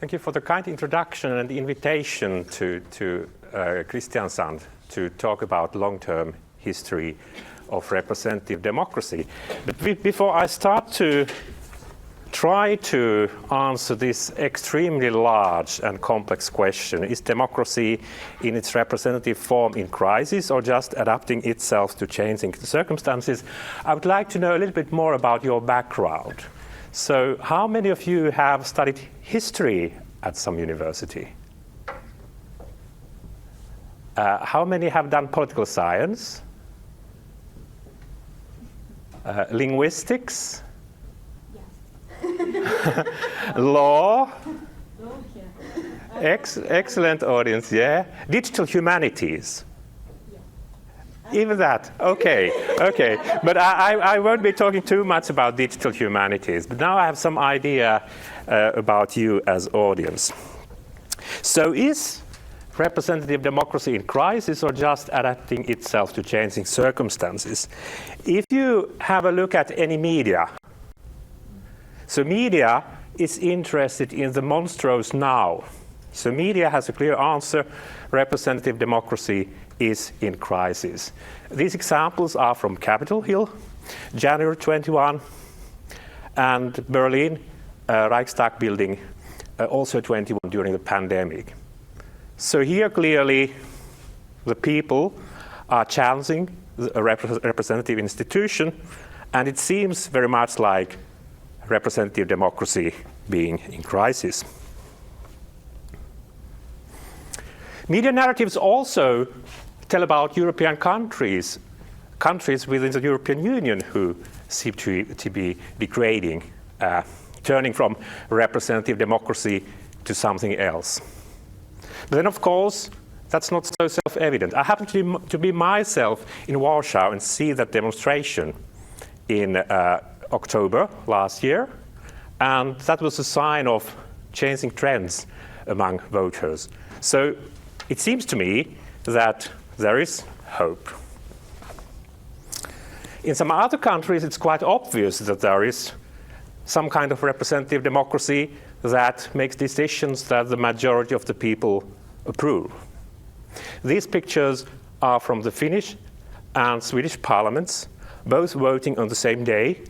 Thank you for the kind introduction and the invitation to Kristiansand to talk about long-term history of representative democracy. But before I start to try to answer this extremely large and complex question, is democracy in its representative form in crisis or just adapting itself to changing circumstances, I would like to know a little bit more about your background. So how many of you have studied history at some university? How many have done political science? Linguistics? Yes. Law? Excellent audience, yeah. Digital humanities? Even that, okay. But I won't be talking too much about digital humanities, but now I have some idea about you as audience. So is representative democracy in crisis or just adapting itself to changing circumstances? If you have a look at any media, so media is interested in the monstrous now. So media has a clear answer, representative democracy is in crisis. These examples are from Capitol Hill, January 21, and Berlin, Reichstag building, also 21 during the pandemic. So here clearly the people are challenging a representative institution, and it seems very much like representative democracy being in crisis. Media narratives also tell about European countries within the European Union who seem to be degrading, turning from representative democracy to something else. But then, of course, that's not so self-evident. I happened to be myself in Warsaw and see that demonstration in October last year, and that was a sign of changing trends among voters. So it seems to me that there is hope. In some other countries, it's quite obvious that there is some kind of representative democracy that makes decisions that the majority of the people approve. These pictures are from the Finnish and Swedish parliaments, both voting on the same day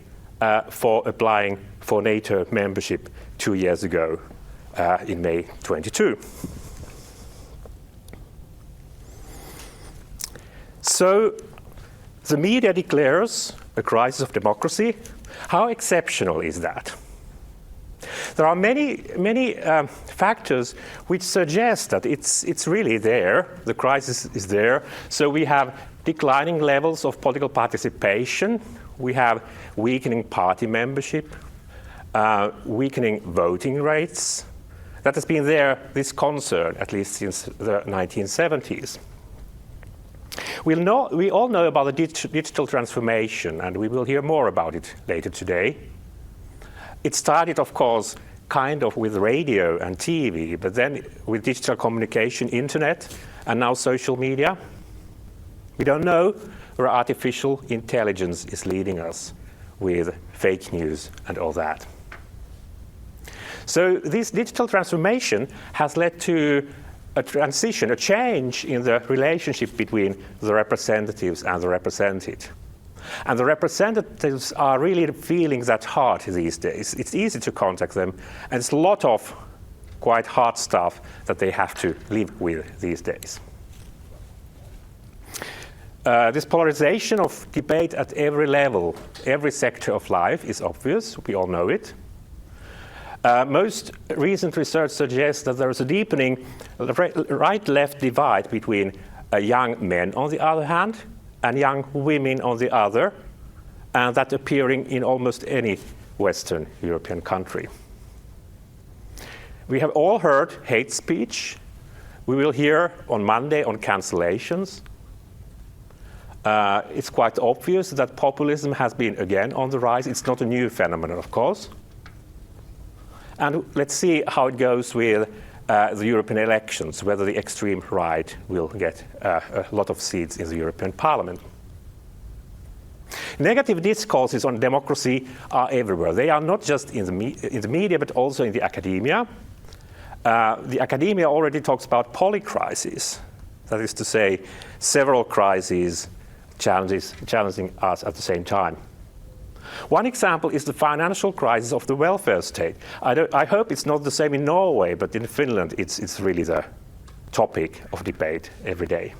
for applying for NATO membership 2 years ago in May 22. So the media declares a crisis of democracy. How exceptional is that? There are many factors which suggest that it's really there, the crisis is there. So we have declining levels of political participation, we have weakening party membership, weakening voting rates. That has been there, this concern, at least since the 1970s. We all know about the digital transformation, and we will hear more about it later today. It started, of course, kind of with radio and TV, but then with digital communication, internet, and now social media. We don't know where artificial intelligence is leading us with fake news and all that. So this digital transformation has led to a transition, a change in the relationship between the representatives and the represented. And the representatives are really feeling that hard these days. It's easy to contact them, and it's a lot of quite hard stuff that they have to live with these days. This polarization of debate at every level, every sector of life is obvious, we all know it. Most recent research suggests that there is a deepening right-left divide between young men on the other hand and young women on the other, and that appearing in almost any Western European country. We have all heard hate speech. We will hear on Monday on cancellations. It's quite obvious that populism has been again on the rise. It's not a new phenomenon, of course. And let's see how it goes with the European elections, whether the extreme right will get a lot of seats in the European Parliament. Negative discourses on democracy are everywhere. They are not just in the media, but also in the academia. The academia already talks about polycrises. That is to say, several crises challenging us at the same time. One example is the financial crisis of the welfare state. I hope it's not the same in Norway, but in Finland it's really the topic of debate every day.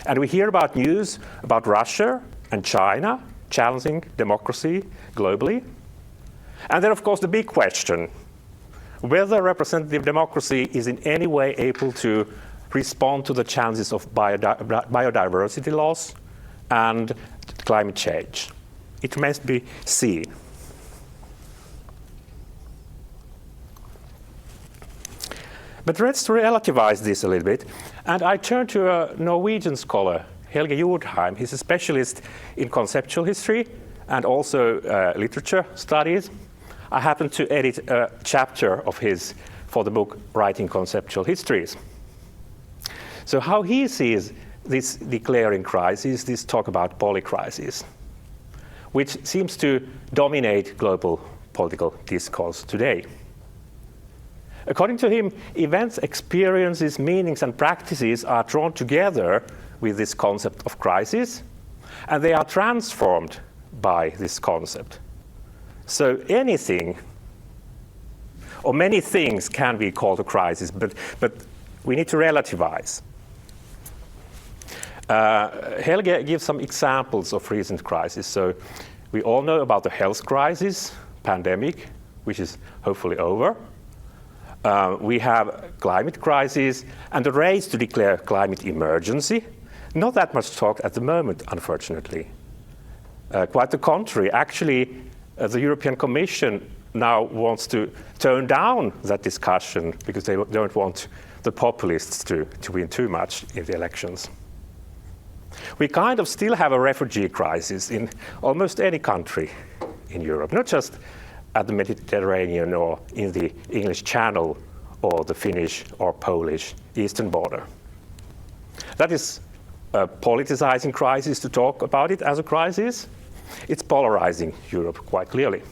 And we hear about news about Russia and China challenging democracy globally. And then, of course, the big question, whether representative democracy is in any way able to respond to the challenges of biodiversity loss and climate change. It remains to be seen. But let's relativize this a little bit. And I turn to a Norwegian scholar, Helge Jordheim. He's a specialist in conceptual history and also literature studies. I happened to edit a chapter of his for the book Writing Conceptual Histories. So how he sees this declaring crisis, this talk about polycrises, which seems to dominate global political discourse today. According to him, events, experiences, meanings, and practices are drawn together with this concept of crisis, and they are transformed by this concept. So anything, or many things can be called a crisis, but we need to relativize. Helge gives some examples of recent crises. So we all know about the health crisis, pandemic, which is hopefully over. We have climate crisis and the race to declare climate emergency. Not that much talk at the moment, unfortunately. Quite the contrary. Actually, the European Commission now wants to tone down that discussion because they don't want the populists to win too much in the elections. We kind of still have a refugee crisis in almost any country in Europe, not just at the Mediterranean or in the English Channel or the Finnish or Polish eastern border. That is a politicizing crisis to talk about it as a crisis. It's polarizing Europe quite clearly.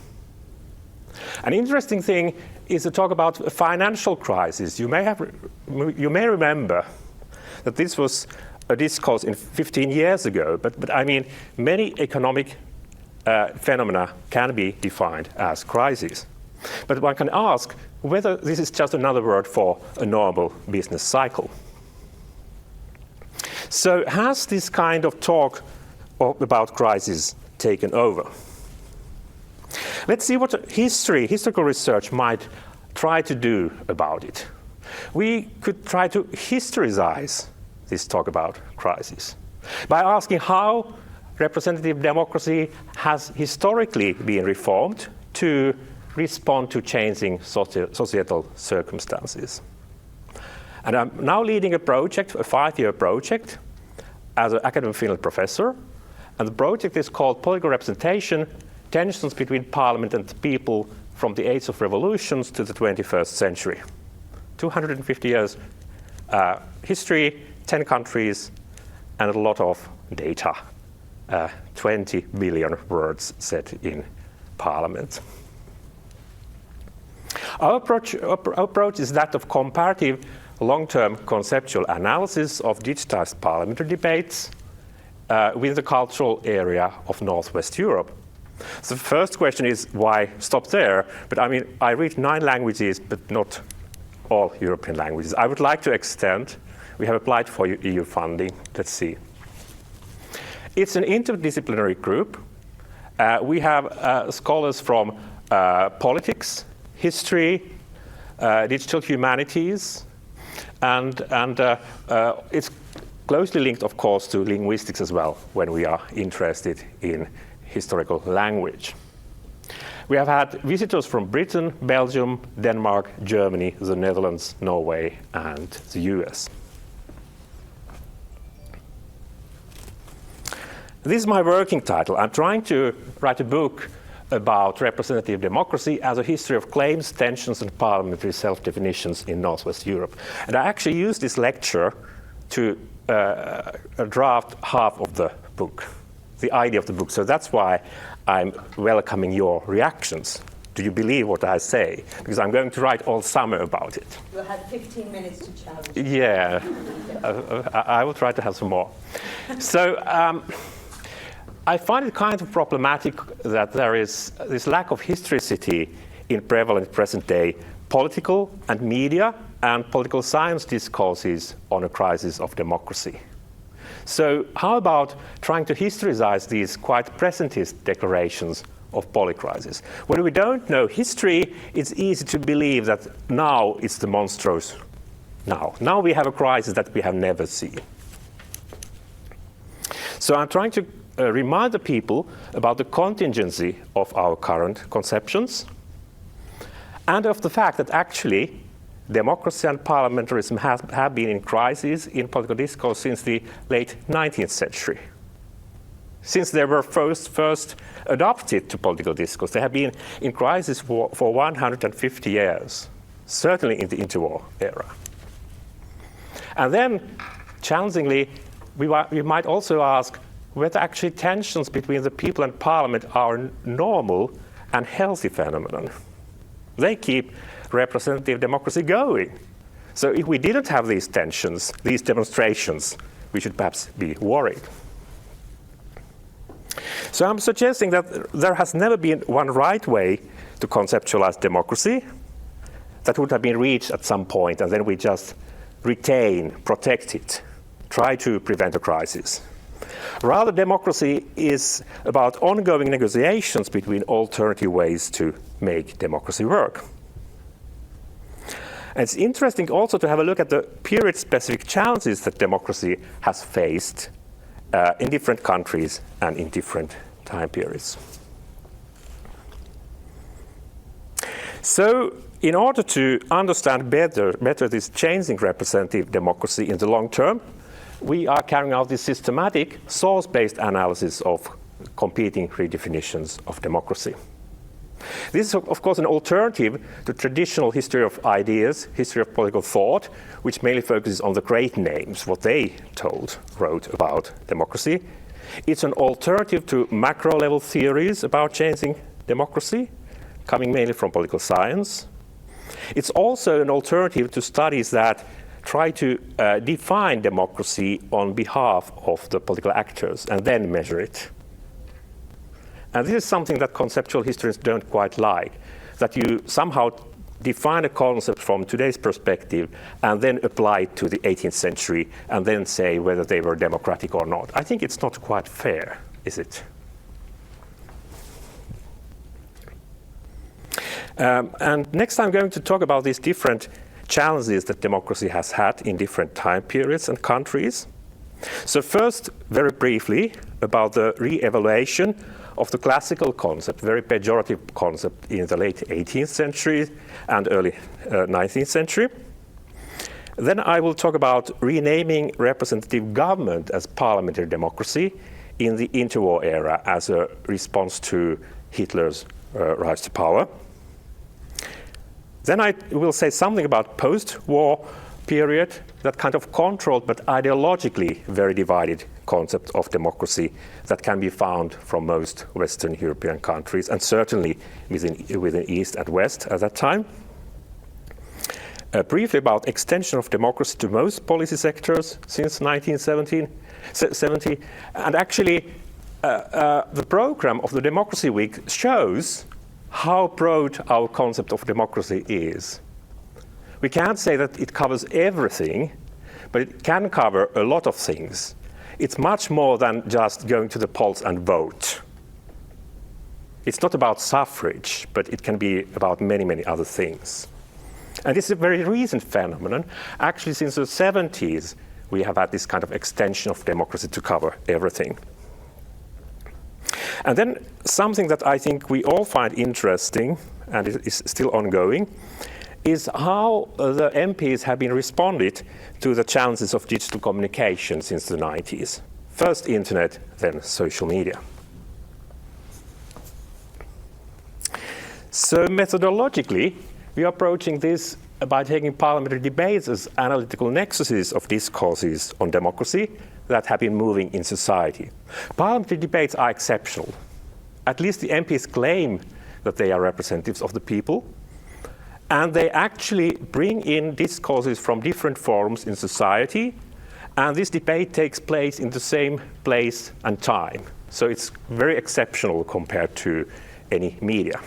An interesting thing is to talk about a financial crisis. You may remember that this was a discourse in 15 years ago, but I mean, many economic phenomena can be defined as crises. But one can ask whether this is just another word for a normal business cycle. So has this kind of talk about crisis taken over? Let's see what historical research might try to do about it. We could try to historicize this talk about crisis by asking how representative democracy has historically been reformed to respond to changing societal circumstances. And I'm now leading a project, a 5-year project, as an Academy of Finland professor. And the project is called Political Representation, Tensions Between Parliament and the People from the Age of Revolutions to the 21st Century. 250 years history, 10 countries, and a lot of data. 20 billion words said in Parliament. Our approach is that of comparative long-term conceptual analysis of digitized parliamentary debates within the cultural area of Northwest Europe. So the first question is, why stop there? But I mean, I read 9 languages, but not all European languages. I would like to extend. We have applied for EU funding. Let's see. It's an interdisciplinary group. We have scholars from politics, history, digital humanities, and it's closely linked, of course, to linguistics as well when we are interested in historical language. We have had visitors from Britain, Belgium, Denmark, Germany, the Netherlands, Norway, and the US. This is my working title. I'm trying to write a book about representative democracy as a history of claims, tensions, and parliamentary self-definitions in Northwest Europe. And I actually used this lecture to draft half of the book, the idea of the book. So that's why I'm welcoming your reactions Do you believe what I say? Because I'm going to write all summer about it. You'll have 15 minutes to challenge. Yeah, I will try to have some more. So I find it kind of problematic that there is this lack of historicity in prevalent present-day political and media and political science discourses on a crisis of democracy. So how about trying to historicize these quite presentist declarations of polycrisis? When we don't know history, it's easy to believe that now it's the monstrous now. Now we have a crisis that we have never seen. So I'm trying to remind the people about the contingency of our current conceptions and of the fact that actually democracy and parliamentarism have been in crisis in political discourse since the late 19th century. Since they were first adopted to political discourse, they have been in crisis for 150 years, certainly in the interwar era. And then, challengingly, we might also ask whether actually tensions between the people and parliament are a normal and healthy phenomenon. They keep representative democracy going. So if we didn't have these tensions, these demonstrations, we should perhaps be worried. So I'm suggesting that there has never been one right way to conceptualize democracy that would have been reached at some point, and then we just retain, protect it, try to prevent a crisis. Rather, democracy is about ongoing negotiations between alternative ways to make democracy work. And it's interesting also to have a look at the period-specific challenges that democracy has faced in different countries and in different time periods. So, in order to understand better this changing representative democracy in the long term, we are carrying out this systematic source-based analysis of competing redefinitions of democracy. This is, of course, an alternative to traditional history of ideas, history of political thought, which mainly focuses on the great names, what they wrote about democracy. It's an alternative to macro-level theories about changing democracy, coming mainly from political science. It's also an alternative to studies that try to define democracy on behalf of the political actors and then measure it. And this is something that conceptual historians don't quite like, that you somehow define a concept from today's perspective and then apply it to the 18th century and then say whether they were democratic or not. I think it's not quite fair, is it? And next I'm going to talk about these different challenges that democracy has had in different time periods and countries. So first, very briefly, about the re-evaluation of the classical concept, very pejorative concept in the late 18th century and early 19th century. Then I will talk about renaming representative government as parliamentary democracy in the interwar era as a response to Hitler's rise to power. Then I will say something about post-war period, that kind of controlled but ideologically very divided concept of democracy that can be found from most Western European countries and certainly within East and West at that time. Briefly about extension of democracy to most policy sectors since 1970. And actually, the program of the Democracy Week shows how broad our concept of democracy is. We can't say that it covers everything, but it can cover a lot of things. It's much more than just going to the polls and vote. It's not about suffrage, but it can be about many, many other things. And this is a very recent phenomenon. Actually, since the 70s, we have had this kind of extension of democracy to cover everything. And then something that I think we all find interesting, and it is still ongoing, is how the MPs have been responded to the challenges of digital communication since the 90s. First internet, then social media. So methodologically, we are approaching this by taking parliamentary debates as analytical nexuses of discourses on democracy that have been moving in society. Parliamentary debates are exceptional. At least the MPs claim that they are representatives of the people. And they actually bring in discourses from different forums in society. And this debate takes place in the same place and time. So it's very exceptional compared to any media.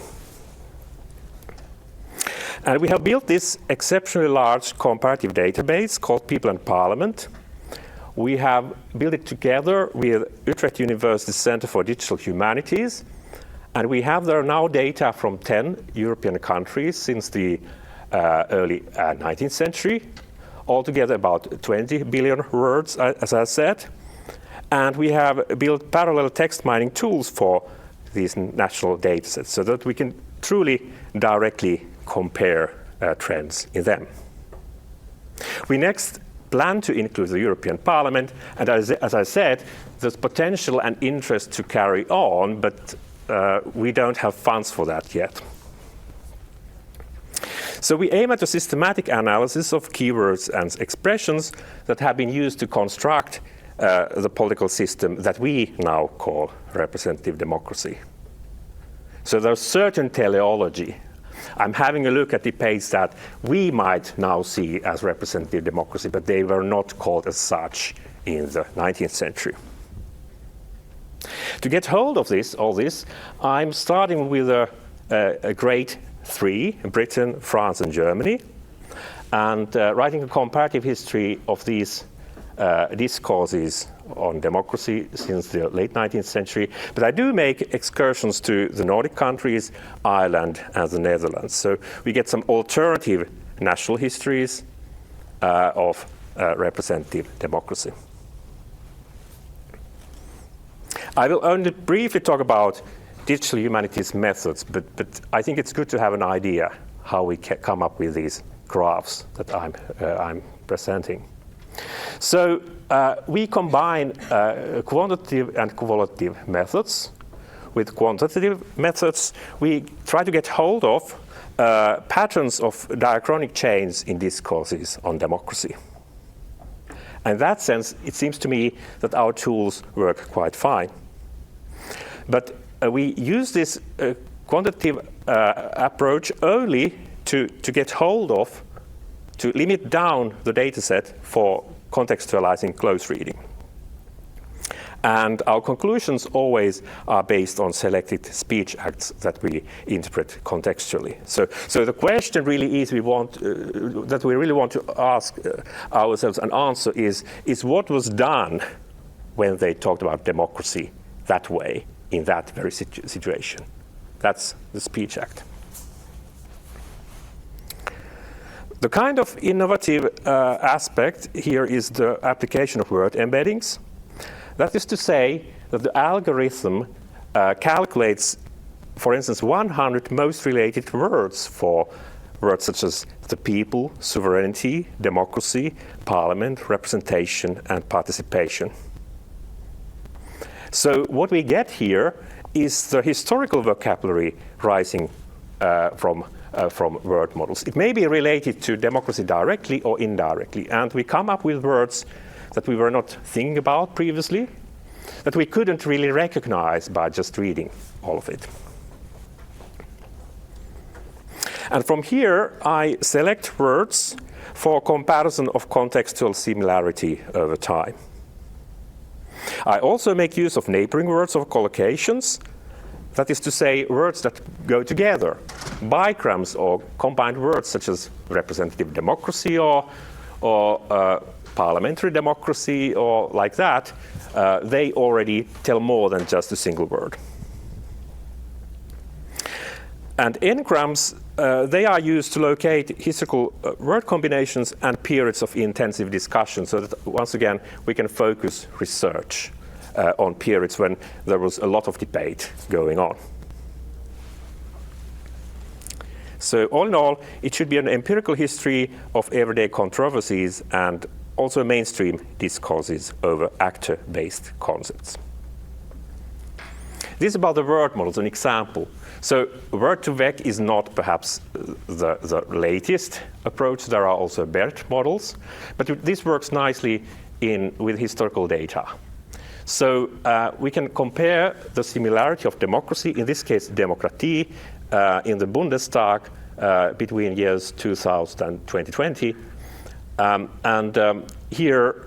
And we have built this exceptionally large comparative database called People and Parliament. We have built it together with Utrecht University Center for Digital Humanities. And we have there now data from 10 European countries since the early 19th century. Altogether about 20 billion words, as I said. And we have built parallel text mining tools for these national datasets so that we can truly directly compare trends in them. We next plan to include the European Parliament, and as I said, there's potential and interest to carry on, but we don't have funds for that yet. So we aim at a systematic analysis of keywords and expressions that have been used to construct the political system that we now call representative democracy. So there's certain teleology. I'm having a look at debates that we might now see as representative democracy, but they were not called as such in the 19th century. To get hold of all this, I'm starting with a grade 3, Britain, France, and Germany, and writing a comparative history of these discourses on democracy since the late 19th century. But I do make excursions to the Nordic countries, Ireland, and the Netherlands. So we get some alternative national histories of representative democracy. I will only briefly talk about digital humanities methods, but I think it's good to have an idea how we come up with these graphs that I'm presenting. So we combine quantitative and qualitative methods. With quantitative methods, we try to get hold of patterns of diachronic chains in discourses on democracy. In that sense, it seems to me that our tools work quite fine. But we use this quantitative approach only to get hold of, to limit down the data set for contextualizing close reading. And our conclusions always are based on selected speech acts that we interpret contextually. So the question really is that we really want to ask ourselves and answer is what was done when they talked about democracy that way in that very situation? That's the speech act. The kind of innovative aspect here is the application of word embeddings. That is to say that the algorithm calculates, for instance, 100 most related words for words such as the people, sovereignty, democracy, parliament, representation, and participation. So what we get here is the historical vocabulary rising from word models. It may be related to democracy directly or indirectly, and we come up with words that we were not thinking about previously, that we couldn't really recognize by just reading all of it. And from here, I select words for comparison of contextual similarity over time. I also make use of neighboring words or collocations, that is to say, words that go together, bigrams or combined words such as representative democracy or parliamentary democracy or like that, they already tell more than just a single word. And n-grams, they are used to locate historical word combinations and periods of intensive discussion so that, once again, we can focus research on periods when there was a lot of debate going on. So all in all, it should be an empirical history of everyday controversies and also mainstream discourses over actor-based concepts. This is about the word models, an example. So word2vec is not perhaps the latest approach. There are also BERT models, but this works nicely with historical data. So we can compare the similarity of democracy, in this case demokratie, in the Bundestag between years 2000 and 2020. Here,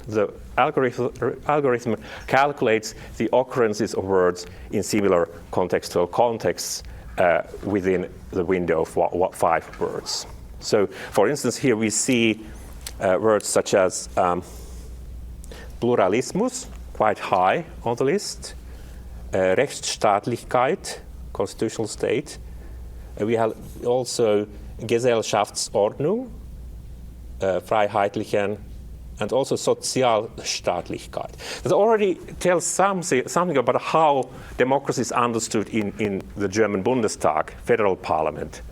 the algorithm calculates the occurrences of words in similar contextual contexts within the window of 5 words. So, for instance, here we see words such as Pluralismus, quite high on the list, Rechtsstaatlichkeit, constitutional state. We have also Gesellschaftsordnung, Freiheitlichen, and also Sozialstaatlichkeit. That already tells something about how democracy is understood in the German Bundestag, federal parliament,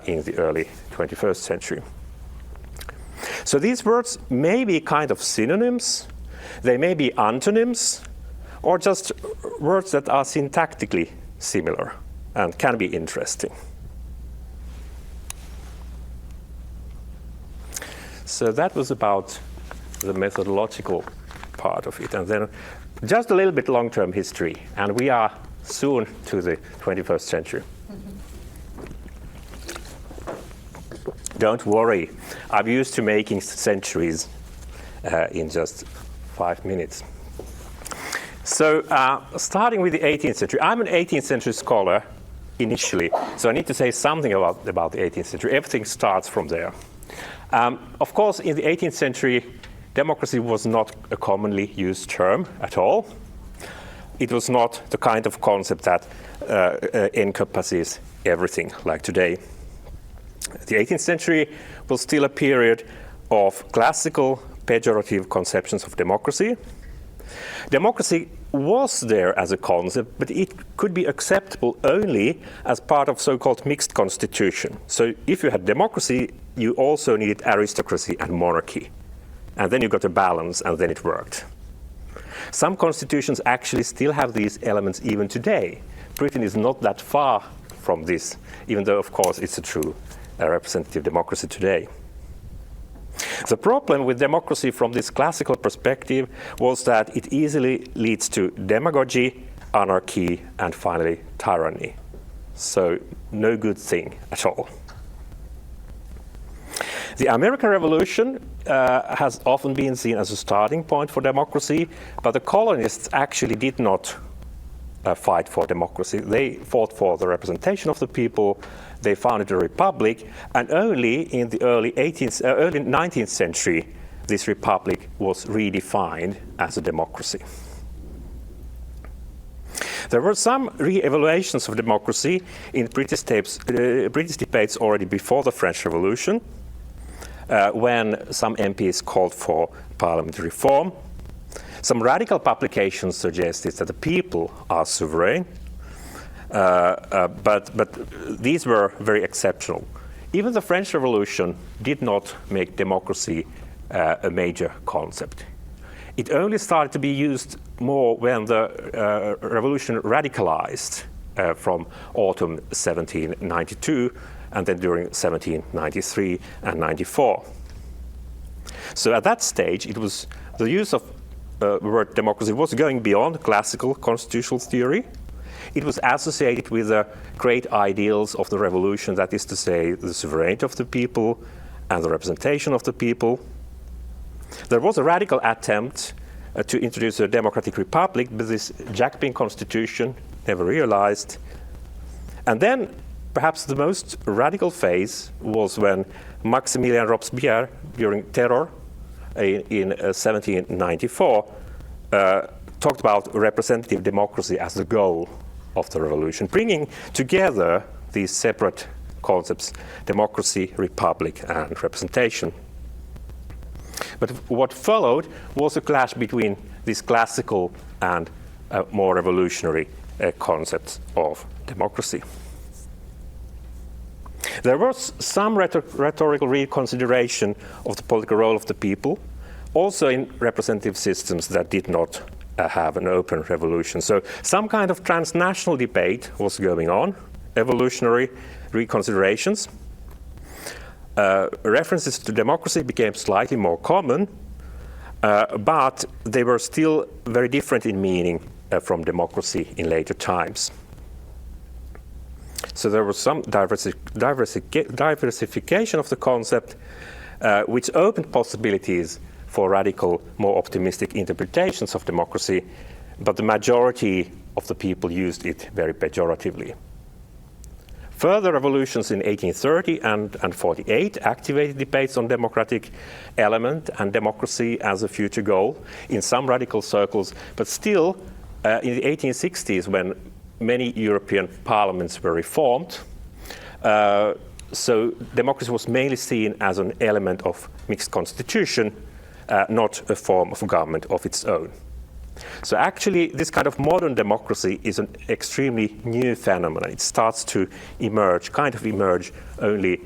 in the early 21st century. So these words may be kind of synonyms, they may be antonyms, or just words that are syntactically similar and can be interesting. So that was about the methodological part of it. And then just a little bit long-term history, and we are soon to the 21st century. Don't worry, I'm used to making centuries in just 5 minutes. So starting with the 18th century, I'm an 18th century scholar initially, so I need to say something about the 18th century. Everything starts from there. Of course, in the 18th century, democracy was not a commonly used term at all. It was not the kind of concept that encompasses everything like today. The 18th century was still a period of classical pejorative conceptions of democracy. Democracy was there as a concept, but it could be acceptable only as part of so-called mixed constitution. So if you had democracy, you also needed aristocracy and monarchy. And then you got a balance, and then it worked. Some constitutions actually still have these elements even today. Britain is not that far from this, even though, of course, it's a true representative democracy today. The problem with democracy from this classical perspective was that it easily leads to demagogy, anarchy, and finally tyranny. So no good thing at all. The American Revolution has often been seen as a starting point for democracy, but the colonists actually did not fight for democracy. They fought for the representation of the people. They founded a republic, and only in the early 19th century, this republic was redefined as a democracy. There were some re-evaluations of democracy in British debates already before the French Revolution, when some MPs called for parliamentary reform. Some radical publications suggested that the people are sovereign, but these were very exceptional. Even the French Revolution did not make democracy a major concept. It only started to be used more when the revolution radicalized from autumn 1792 and then during 1793 and 94. So at that stage, it was the use of the word democracy was going beyond classical constitutional theory. It was associated with the great ideals of the revolution, that is to say, the sovereignty of the people and the representation of the people. There was a radical attempt to introduce a democratic republic, but this Jacobin constitution never realized. And then perhaps the most radical phase was when Maximilien Robespierre, during terror in 1794, talked about representative democracy as the goal of the revolution, bringing together these separate concepts, democracy, republic, and representation. But what followed was a clash between these classical and more revolutionary concepts of democracy. There was some rhetorical reconsideration of the political role of the people, also in representative systems that did not have an open revolution. So some kind of transnational debate was going on, evolutionary reconsiderations. References to democracy became slightly more common, but they were still very different in meaning from democracy in later times. So there was some diversification of the concept, which opened possibilities for radical, more optimistic interpretations of democracy, but the majority of the people used it very pejoratively. Further revolutions in 1830 and 48 activated debates on democratic element and democracy as a future goal in some radical circles, but still in the 1860s, when many European parliaments were reformed, so democracy was mainly seen as an element of mixed constitution, not a form of government of its own. So actually, this kind of modern democracy is an extremely new phenomenon. It starts to emerge only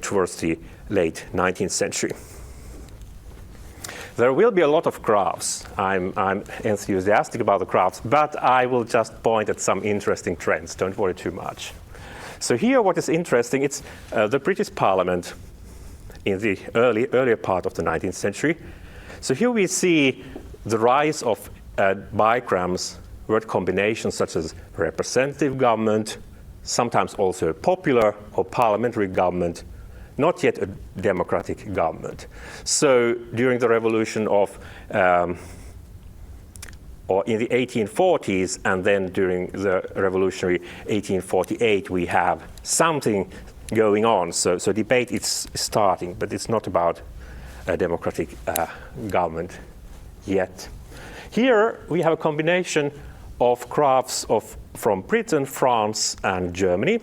towards the late 19th century. There will be a lot of graphs. I'm enthusiastic about the graphs, but I will just point at some interesting trends. Don't worry too much. So here, what is interesting, it's the British Parliament in the earlier part of the 19th century. So here we see the rise of bigrams, word combinations such as representative government, sometimes also popular or parliamentary government, not yet a democratic government. So during the revolution of, or in the 1840s, and then during the revolutionary 1848, we have something going on. So debate is starting, but it's not about a democratic government yet. Here we have a combination of graphs from Britain, France, and Germany.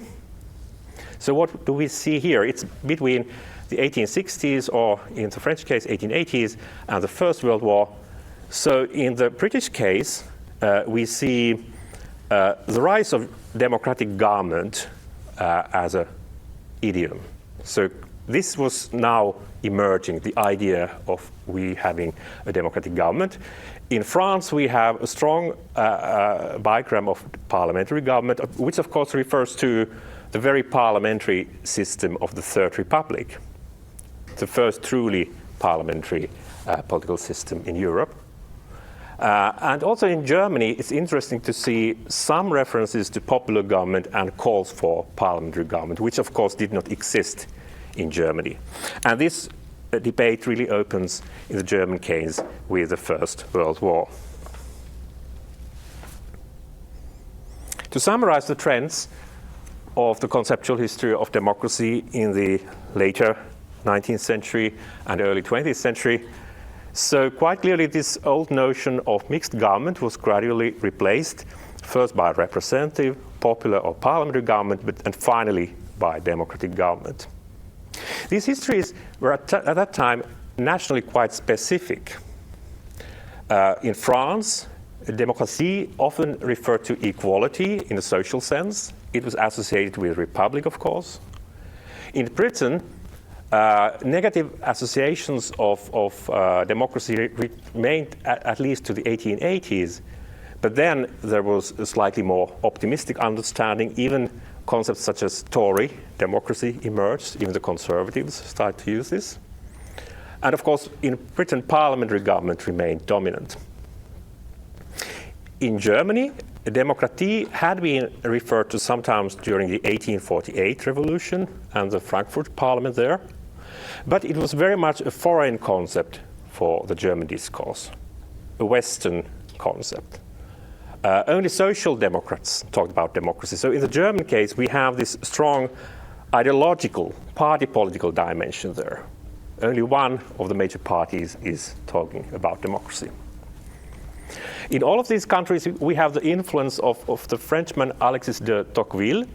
So what do we see here? It's between the 1860s, or in the French case, 1880s, and the First World War. So in the British case, we see the rise of democratic government as an idiom. So this was now emerging, the idea of we having a democratic government. In France, we have a strong bigram of parliamentary government, which of course refers to the very parliamentary system of the Third Republic, the first truly parliamentary political system in Europe. And also in Germany, it's interesting to see some references to popular government and calls for parliamentary government, which of course did not exist in Germany. And this debate really opens in the German case with the First World War. To summarize the trends of the conceptual history of democracy in the later 19th century and early 20th century, so quite clearly this old notion of mixed government was gradually replaced, first by representative, popular or parliamentary government, and finally by democratic government. These histories were at that time nationally quite specific. In France, democracy often referred to equality in a social sense. It was associated with republic, of course. In Britain, negative associations of democracy remained at least to the 1880s, but then there was a slightly more optimistic understanding. Even concepts such as Tory democracy emerged. Even the conservatives started to use this. And of course, in Britain, parliamentary government remained dominant. In Germany, democracy had been referred to sometimes during the 1848 revolution and the Frankfurt Parliament there, but it was very much a foreign concept for the German discourse, a Western concept. Only social democrats talked about democracy. So in the German case, we have this strong ideological, party political dimension there. Only one of the major parties is talking about democracy. In all of these countries, we have the influence of the Frenchman Alexis de Tocqueville,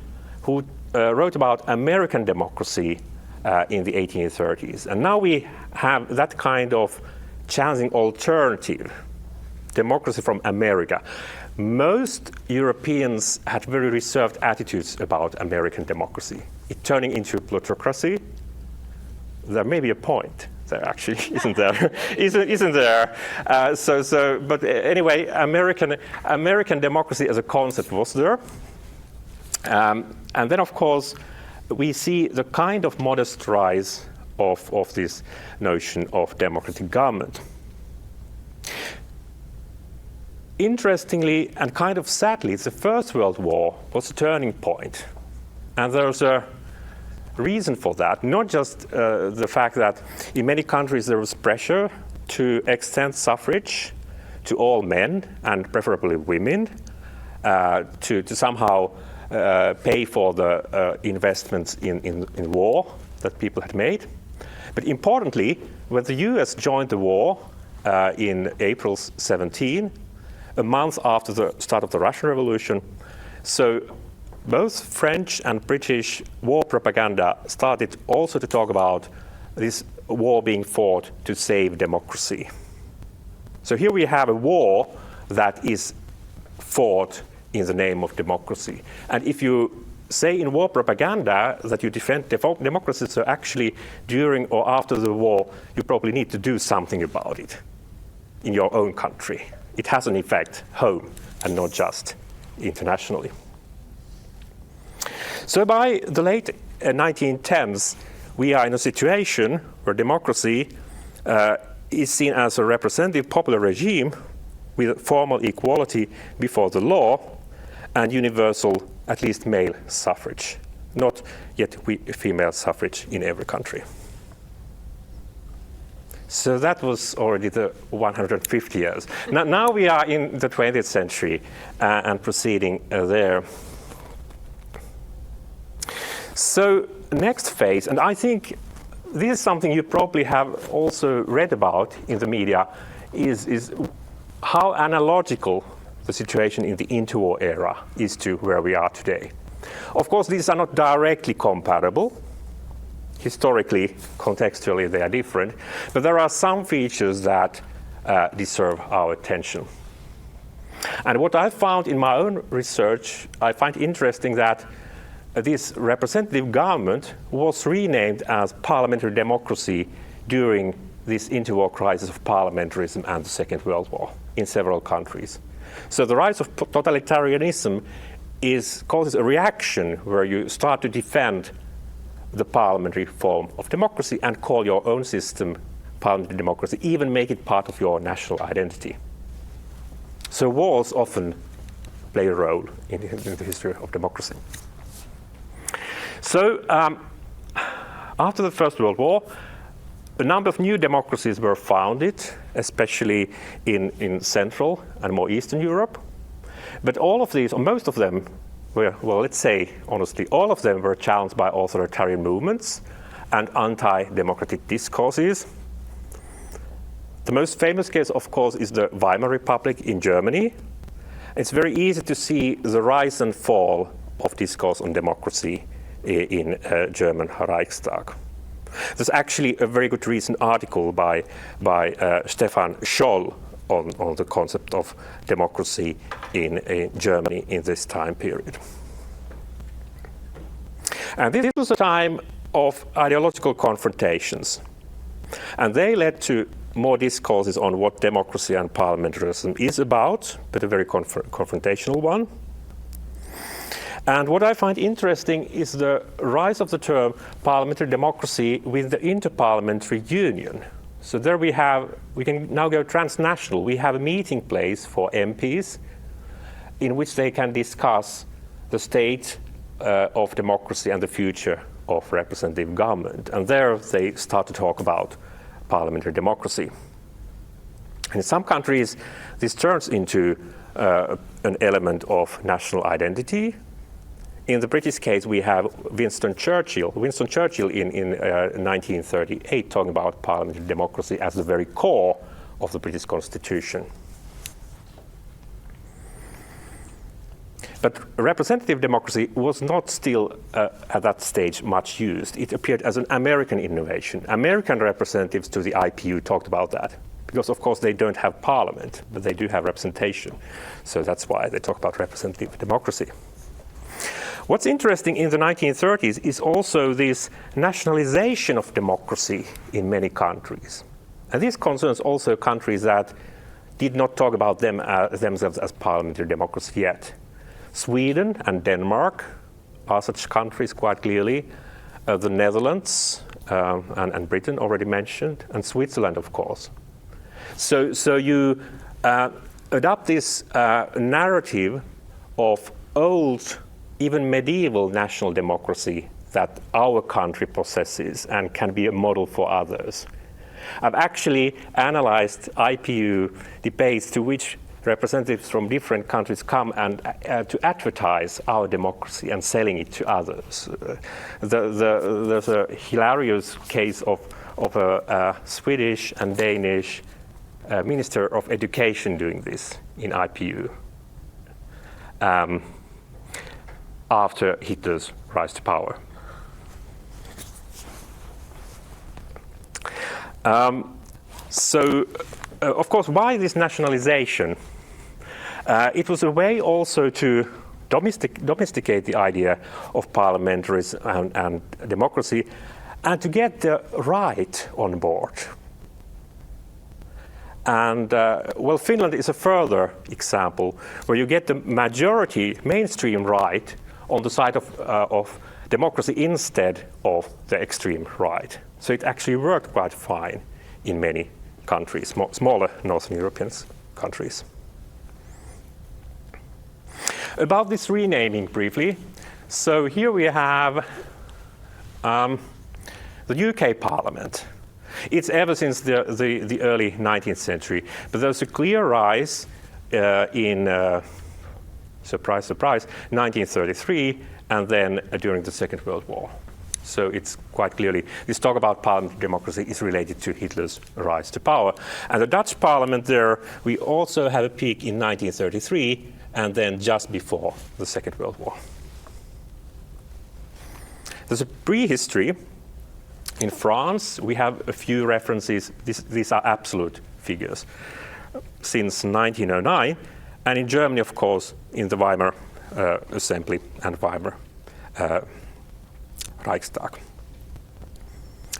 who wrote about American democracy in the 1830s. And now we have that kind of challenging alternative, democracy from America. Most Europeans had very reserved attitudes about American democracy. It turning into plutocracy, there may be a point there actually, isn't there? isn't there? But anyway, American democracy as a concept was there. And then of course, we see the kind of modest rise of this notion of democratic government. Interestingly, and kind of sadly, the First World War was a turning point. And there's a reason for that, not just the fact that in many countries there was pressure to extend suffrage to all men and preferably women, to somehow pay for the investments in war that people had made. But importantly, when the US joined the war in April 17, a month after the start of the Russian Revolution, so both French and British war propaganda started also to talk about this war being fought to save democracy. So here we have a war that is fought in the name of democracy. And if you say in war propaganda that you defend democracy, so actually during or after the war, you probably need to do something about it in your own country. It has an effect home and not just internationally. So by the late 1910s, we are in a situation where democracy is seen as a representative popular regime with formal equality before the law and universal, at least male suffrage, not yet female suffrage in every country. So that was already the 150 years. Now we are in the 20th century and proceeding there. So next phase, and I think this is something you probably have also read about in the media, is how analogical the situation in the interwar era is to where we are today. Of course, these are not directly comparable. Historically, contextually, they are different, but there are some features that deserve our attention. And what I found in my own research, I find interesting that this representative government was renamed as parliamentary democracy during this interwar crisis of parliamentarism and the Second World War in several countries. So the rise of totalitarianism causes a reaction where you start to defend the parliamentary form of democracy and call your own system parliamentary democracy, even make it part of your national identity. So wars often play a role in the history of democracy. So after the First World War, a number of new democracies were founded, especially in Central and more Eastern Europe. But all of these, or most of them, were, well, let's say honestly, all of them were challenged by authoritarian movements and anti-democratic discourses. The most famous case, of course, is the Weimar Republic in Germany. It's very easy to see the rise and fall of discourse on democracy in German Reichstag. There's actually a very good recent article by Stefan Scholl on the concept of democracy in Germany in this time period. And this was a time of ideological confrontations. And they led to more discourses on what democracy and parliamentarism is about, but a very confrontational one. And what I find interesting is the rise of the term parliamentary democracy with the Interparliamentary Union. So there we can now go transnational. We have a meeting place for MPs in which they can discuss the state of democracy and the future of representative government. And there they start to talk about parliamentary democracy. And in some countries, this turns into an element of national identity. In the British case, we have Winston Churchill in 1938 talking about parliamentary democracy as the very core of the British Constitution. But representative democracy was not still at that stage much used. It appeared as an American innovation. American representatives to the IPU talked about that because, of course, they don't have parliament, but they do have representation. So that's why they talk about representative democracy. What's interesting in the 1930s is also this nationalization of democracy in many countries. And this concerns also countries that did not talk about themselves as parliamentary democracy yet. Sweden and Denmark are such countries quite clearly. The Netherlands and Britain already mentioned, and Switzerland, of course. So you adopt this narrative of old even medieval national democracy that our country possesses and can be a model for others. I've actually analyzed IPU debates to which representatives from different countries come and to advertise our democracy and selling it to others. There's a hilarious case of a Swedish and Danish Minister of Education doing this in IPU after Hitler's rise to power. Of course, why this nationalization? It was a way also to domesticate the idea of parliamentarism and democracy, and to get the right on board. And well, Finland is a further example where you get the majority, mainstream right on the side of democracy instead of the extreme right. So it actually worked quite fine in many countries, smaller Northern European countries. About this renaming briefly. So here we have the UK Parliament. It's ever since the early 19th century, but there's a clear rise in, surprise, surprise, 1933, and then during the Second World War. So it's quite clearly, this talk about parliamentary democracy is related to Hitler's rise to power. And the Dutch parliament there, we also have a peak in 1933, and then just before the Second World War. There's a prehistory. In France, we have a few references. These are absolute figures since 1909, and in Germany, of course, in the Weimar Assembly and Weimar Reichstag.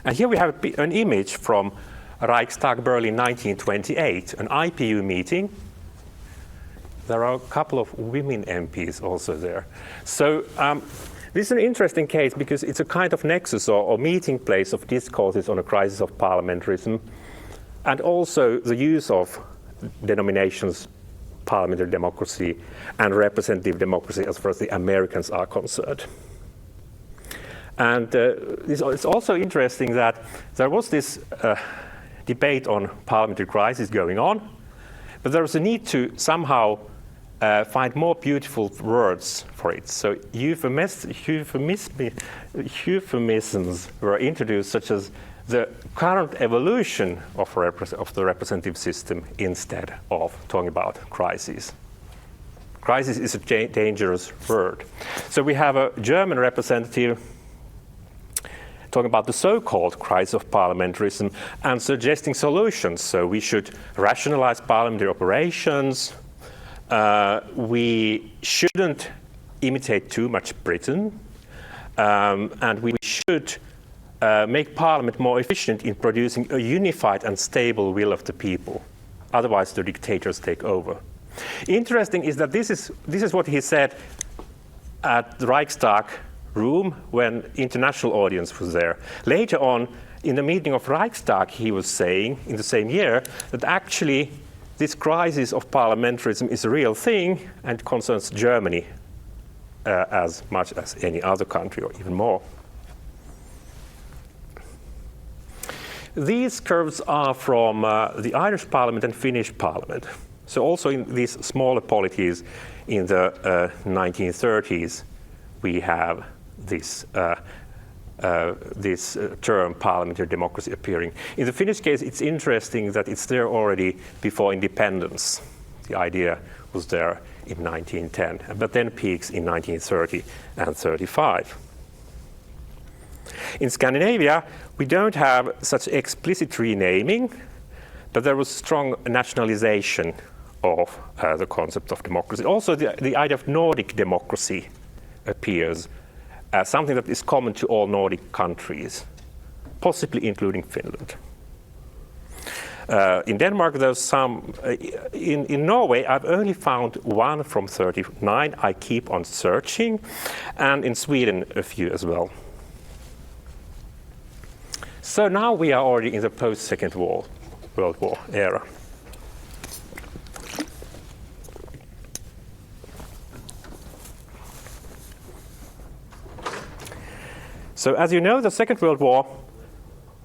And here we have an image from Reichstag Berlin 1928, an IPU meeting. There are a couple of women MPs also there. So this is an interesting case because it's a kind of nexus or meeting place of discourses on a crisis of parliamentarism, and also the use of denominations parliamentary democracy and representative democracy as far as the Americans are concerned. And it's also interesting that there was this debate on parliamentary crisis going on, but there was a need to somehow find more beautiful words for it. So euphemisms were introduced, such as the current evolution of the representative system instead of talking about crisis. Crisis is a dangerous word. So we have a German representative talking about the so-called crisis of parliamentarism and suggesting solutions. So we should rationalize parliamentary operations. We shouldn't imitate too much Britain, and we should make Parliament more efficient in producing a unified and stable will of the people. Otherwise, the dictators take over. Interesting is that this is what he said at the Reichstag room when international audience was there. Later on, in the meeting of Reichstag, he was saying in the same year that actually this crisis of parliamentarism is a real thing and concerns Germany as much as any other country, or even more. These curves are from the Irish Parliament and Finnish Parliament. So also in these smaller polities in the 1930s, we have this term parliamentary democracy appearing. In the Finnish case, it's interesting that it's there already before independence. The idea was there in 1910, but then peaks in 1930 and 35. In Scandinavia, we don't have such explicit renaming, but there was strong nationalization of the concept of democracy. Also, the idea of Nordic democracy appears as something that is common to all Nordic countries, possibly including Finland. In Denmark, there's some. In Norway, I've only found one from 39. I keep on searching, and in Sweden, a few as well. So now we are already in the post-Second World War era. So as you know, the Second World War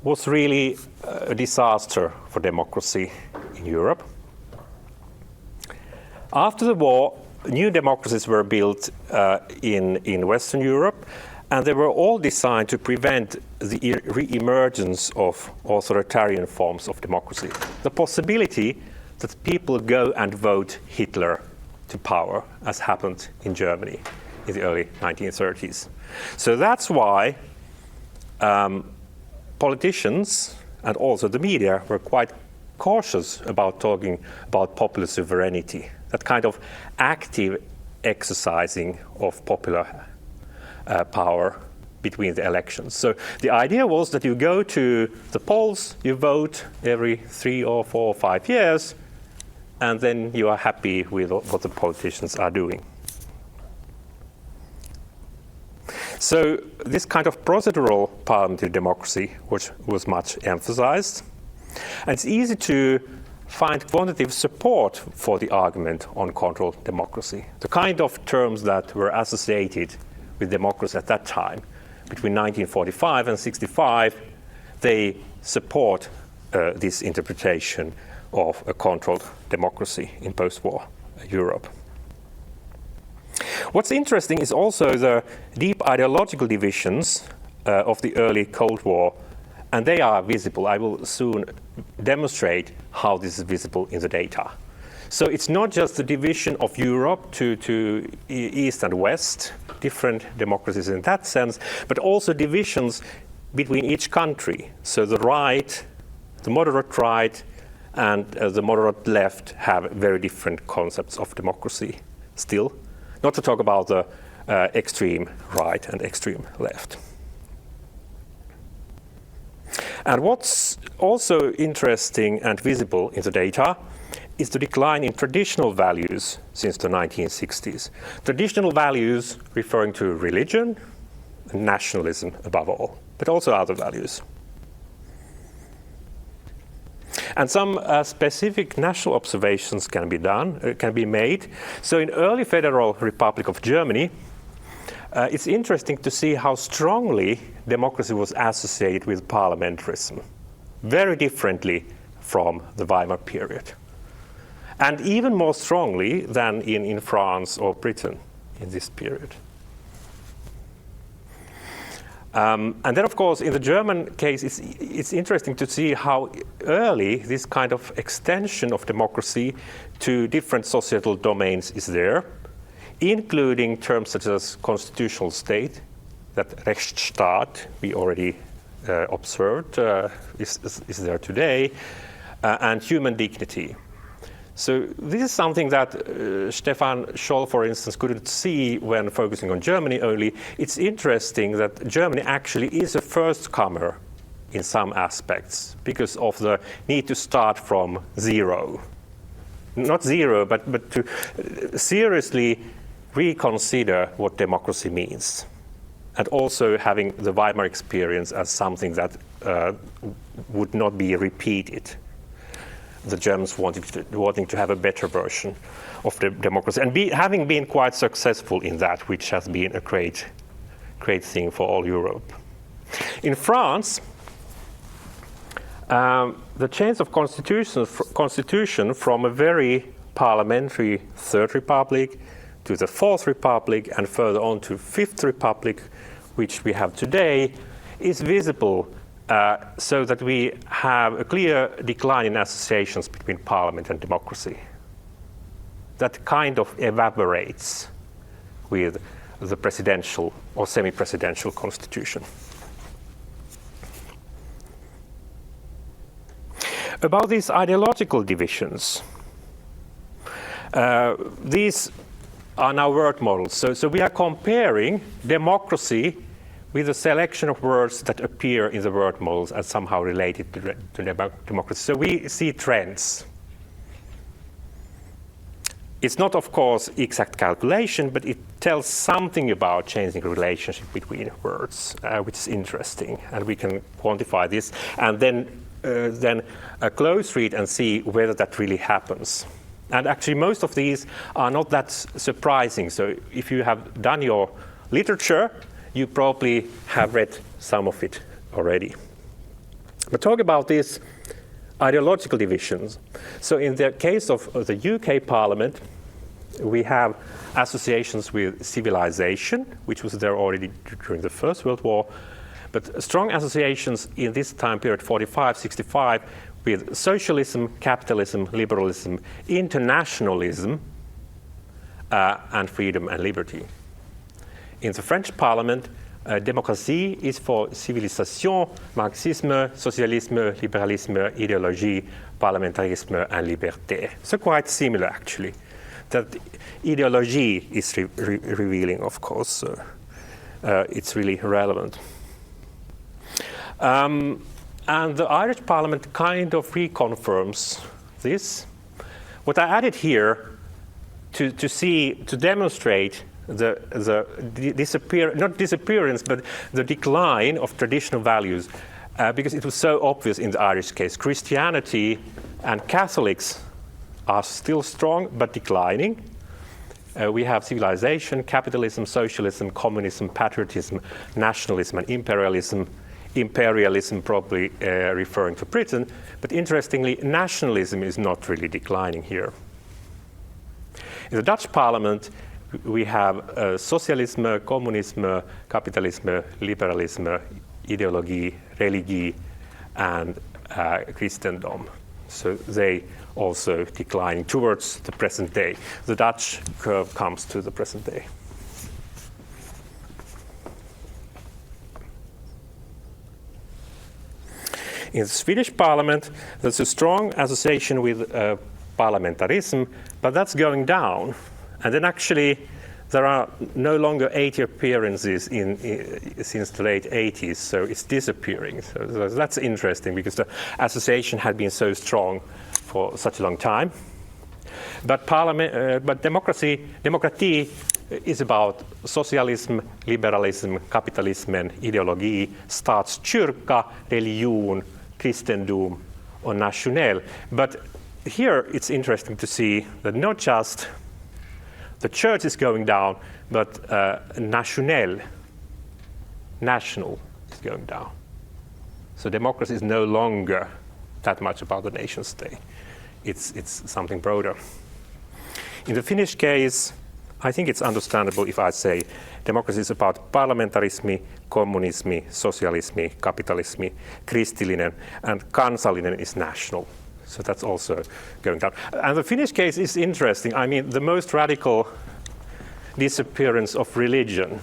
was really a disaster for democracy in Europe. After the war, new democracies were built in Western Europe, and they were all designed to prevent the re-emergence of authoritarian forms of democracy. The possibility that people go and vote Hitler to power, as happened in Germany in the early 1930s. So that's why politicians and also the media were quite cautious about talking about popular sovereignty, that kind of active exercising of popular power between the elections. So the idea was that you go to the polls, you vote every 3 or 4 or 5 years, and then you are happy with what the politicians are doing. So this kind of procedural parliamentary democracy was much emphasized. And it's easy to find quantitative support for the argument on controlled democracy, the kind of terms that were associated with democracy at that time. Between 1945 and 65, they support this interpretation of a controlled democracy in post-war Europe. What's interesting is also the deep ideological divisions of the early Cold War, and they are visible. I will soon demonstrate how this is visible in the data. So it's not just the division of Europe to East and West, different democracies in that sense, but also divisions between each country. So the right, the moderate right, and the moderate left have very different concepts of democracy still, not to talk about the extreme right and extreme left. And what's also interesting and visible in the data is the decline in traditional values since the 1960s. Traditional values referring to religion and nationalism above all, but also other values. And some specific national observations can be made. So in early Federal Republic of Germany, it's interesting to see how strongly democracy was associated with parliamentarism, very differently from the Weimar period. And even more strongly than in France or Britain in this period. And then, of course, in the German case, it's interesting to see how early this kind of extension of democracy to different societal domains is there, including terms such as constitutional state, that Rechtsstaat we already observed is there today, and human dignity. So this is something that Stefan Scholl, for instance, couldn't see when focusing on Germany only. It's interesting that Germany actually is a first-comer in some aspects because of the need to start from zero. Not zero, but to seriously reconsider what democracy means. And also having the Weimar experience as something that would not be repeated. The Germans wanting to have a better version of the democracy, and having been quite successful in that, which has been a great thing for all Europe. In France, the change of constitution from a very parliamentary Third Republic to the Fourth Republic and further on to Fifth Republic, which we have today, is visible. So that we have a clear decline in associations between parliament and democracy. That kind of evaporates with the presidential or semi-presidential constitution. About these ideological divisions, these are now word models. So we are comparing democracy with a selection of words that appear in the word models as somehow related to democracy. So we see trends. It's not, of course, exact calculation, but it tells something about changing the relationship between words, which is interesting, and we can quantify this, and then close read and see whether that really happens. And actually, most of these are not that surprising. So if you have done your literature, you probably have read some of it already. But talk about these ideological divisions. So in the case of the UK Parliament, we have associations with civilization, which was there already during the First World War, but strong associations in this time period, 45-65, with socialism, capitalism, liberalism, internationalism, and freedom and liberty. In the French Parliament, démocratie is for civilisation, marxisme, socialisme, libéralisme, idéologie, parlementarisme, and liberté. So quite similar, actually. That ideology is revealing, of course. It's really relevant. And the Irish Parliament kind of reconfirms this. What I added here to demonstrate not disappearance, but the decline of traditional values, because it was so obvious in the Irish case. Christianity and Catholics are still strong, but declining. We have civilization, capitalism, socialism, communism, patriotism, nationalism, and imperialism. Imperialism probably referring to Britain, but interestingly, nationalism is not really declining here. In the Dutch Parliament, we have socialisme, communisme, capitalisme, liberalisme, ideologie, religie, and Christendom. So they also declining towards the present day. The Dutch curve comes to the present day. In the Swedish Parliament, there's a strong association with parliamentarism, but that's going down. And then actually, there are no longer 80 appearances since the late 80s, so it's disappearing. So that's interesting, because the association had been so strong for such a long time. But democratie is about socialism, liberalism, kapitalismen, ideologi, statskyrka, religion, Christendom, or national. But here it's interesting to see that not just the church is going down, but national is going down. So democracy is no longer that much about the nation state. It's something broader. In the Finnish case, I think it's understandable if I say democracy is about parlamentarismi, kommunismi, sosialismi, kapitalismi, kristillinen, and kansallinen is national. So that's also going down. And the Finnish case is interesting. I mean, the most radical disappearance of religion,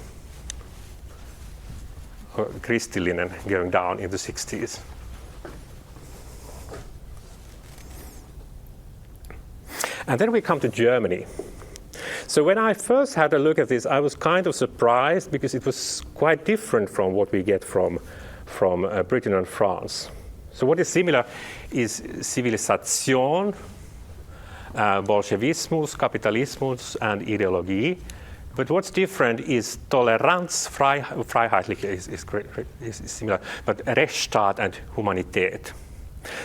kristillinen, going down in the 60s. And then we come to Germany. So when I first had a look at this, I was kind of surprised, because it was quite different from what we get from Britain and France. So what is similar is civilisation, Bolshevismus, Kapitalismus, and Ideologie. But what's different is Toleranz, Freiheitliche is similar, but Rechtsstaat and Humanität.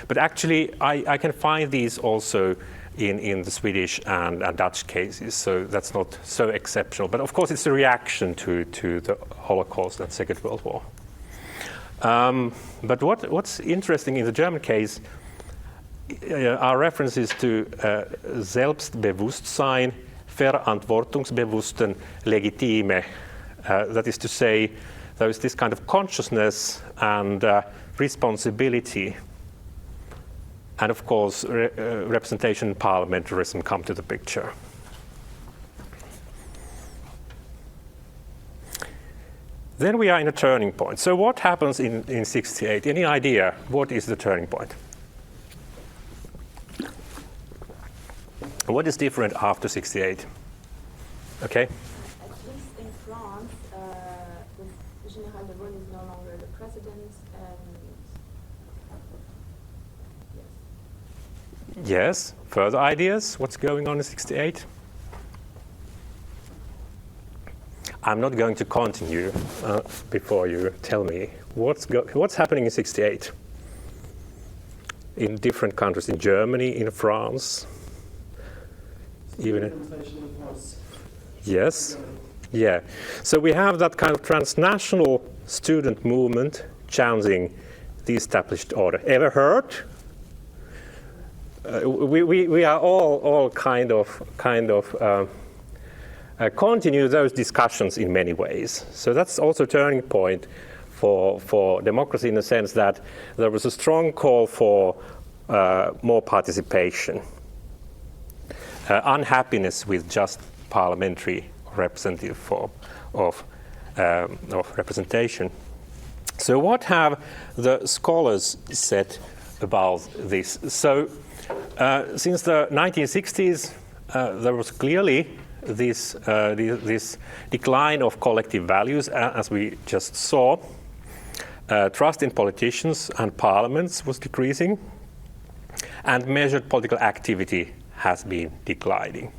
But actually, I can find these also in the Swedish and Dutch cases, so that's not so exceptional. But of course, it's a reaction to the Holocaust and Second World War. But what's interesting in the German case are references to Selbstbewusstsein, Verantwortungsbewussten, Legitime. That is to say, there is this kind of consciousness and responsibility. And of course, representation and parliamentarism come to the picture. Then we are in a turning point. So what happens in 68? Any idea what is the turning point? What is different after 68? Okay? At least in France, the Général de Gaulle is no longer the president, and Yes. Further ideas? What's going on in 68? I'm not going to continue before you tell me what's happening in 68 in different countries, in Germany, in France, even. Implementation of was. Yes. Yeah, so we have that kind of transnational student movement challenging the established order. Ever heard? We are all kind of continue those discussions in many ways. So that's also a turning point for democracy in the sense that there was a strong call for more participation, unhappiness with just parliamentary representative form of representation. So what have the scholars said about this? So since the 1960s, there was clearly this decline of collective values, as we just saw. Trust in politicians and parliaments was decreasing, and measured political activity has been declining.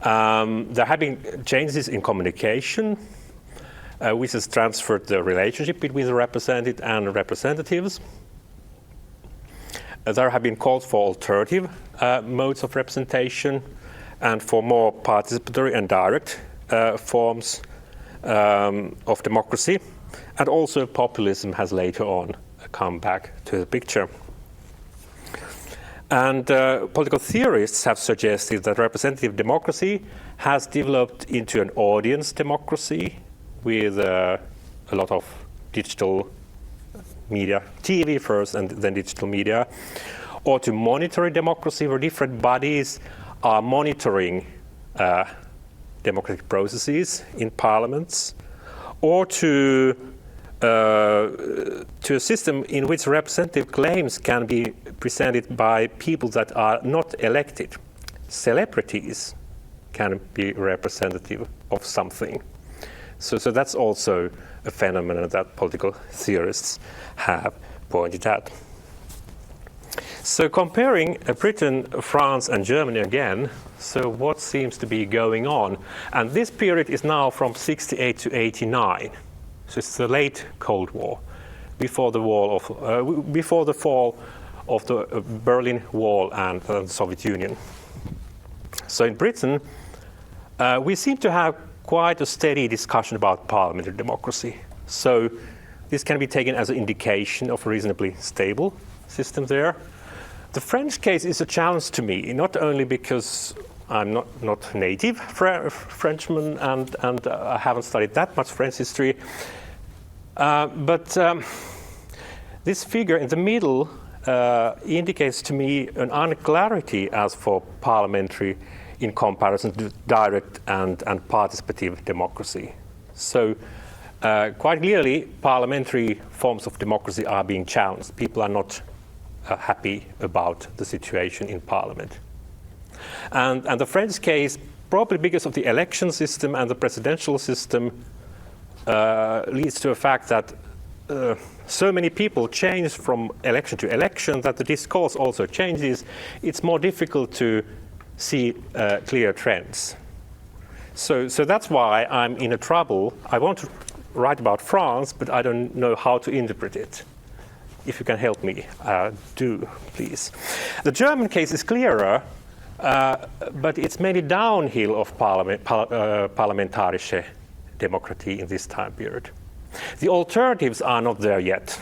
There have been changes in communication, which has transferred the relationship between the represented and representatives. There have been calls for alternative modes of representation and for more participatory and direct forms of democracy. And also populism has later on come back to the picture. And political theorists have suggested that representative democracy has developed into an audience democracy with a lot of digital media, TV first and then digital media, or to monitory democracy where different bodies are monitoring democratic processes in parliaments, or to a system in which representative claims can be presented by people that are not elected. Celebrities can be representative of something. So that's also a phenomenon that political theorists have pointed out. So comparing Britain, France, and Germany again, so what seems to be going on? And this period is now from 68 to 89. So it's the late Cold War, before the fall of the Berlin Wall and the Soviet Union. So in Britain, we seem to have quite a steady discussion about parliamentary democracy. So this can be taken as an indication of a reasonably stable system there. The French case is a challenge to me, not only because I'm not native Frenchman and I haven't studied that much French history, but this figure in the middle indicates to me an unclarity as for parliamentary in comparison to direct and participative democracy. So quite clearly, parliamentary forms of democracy are being challenged. People are not happy about the situation in parliament. And the French case, probably because of the election system and the presidential system, leads to a fact that so many people change from election to election that the discourse also changes. It's more difficult to see clear trends. So that's why I'm in a trouble. I want to write about France, but I don't know how to interpret it. If you can help me, do, please. The German case is clearer, but it's mainly downhill of parliamentarische Demokratie in this time period. The alternatives are not there yet.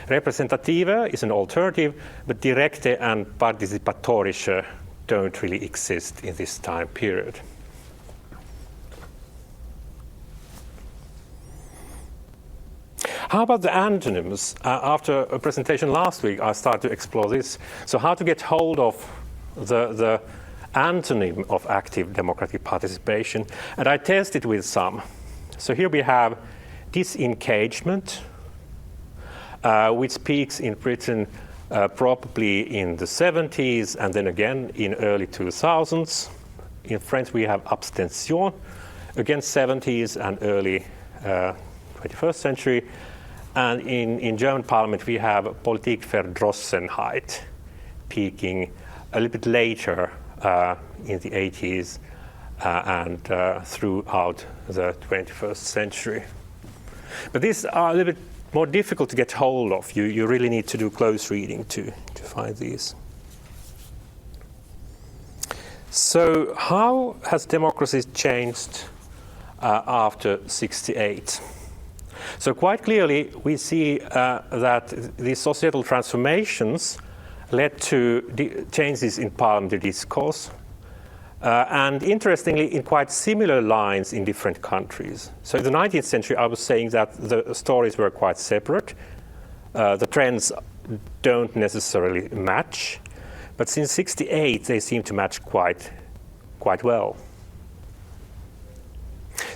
Representative is an alternative, but directe and participatorische don't really exist in this time period. How about the antonyms? After a presentation last week, I started to explore this. So how to get hold of the antonym of active democratic participation, and I tested with some. So here we have disengagement, which peaks in Britain probably in the 70s and then again in early 2000s. In French we have abstention, again 70s and early 21st century. And in German parliament we have Politikverdrossenheit, peaking a little bit later in the 80s and throughout the 21st century. But these are a little bit more difficult to get hold of. You really need to do close reading to find these. So how has democracy changed after 68? So quite clearly we see that these societal transformations led to changes in parliamentary discourse, and interestingly in quite similar lines in different countries. So in the 19th century I was saying that the stories were quite separate. The trends don't necessarily match, but since 68 they seem to match quite well.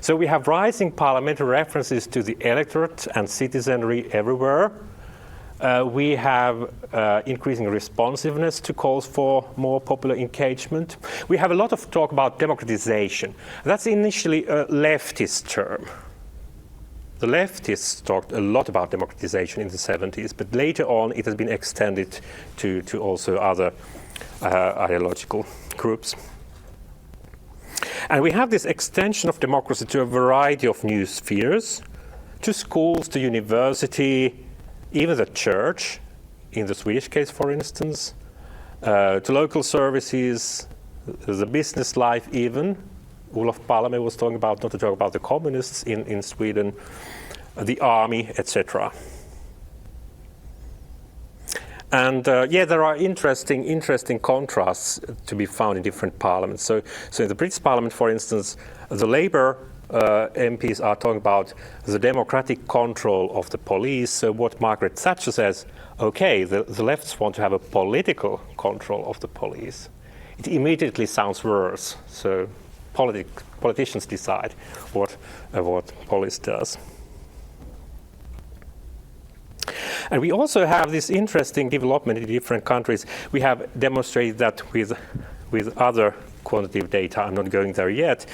So we have rising parliamentary references to the electorate and citizenry everywhere. We have increasing responsiveness to calls for more popular engagement. We have a lot of talk about democratization. That's initially a leftist term. The leftists talked a lot about democratization in the 70s, but later on it has been extended to also other ideological groups. And we have this extension of democracy to a variety of new spheres, to schools, to university, even the church, in the Swedish case, for instance, to local services, the business life even. Olof Palme was talking about, not to talk about the communists in Sweden, the army, etc. And there are interesting contrasts to be found in different parliaments. So in the British Parliament, for instance, the Labour MPs are talking about the democratic control of the police. So what Margaret Thatcher says, okay, the lefts want to have a political control of the police. It immediately sounds worse. So politicians decide what police does. And we also have this interesting development in different countries. We have demonstrated that with other quantitative data. I'm not going there yet.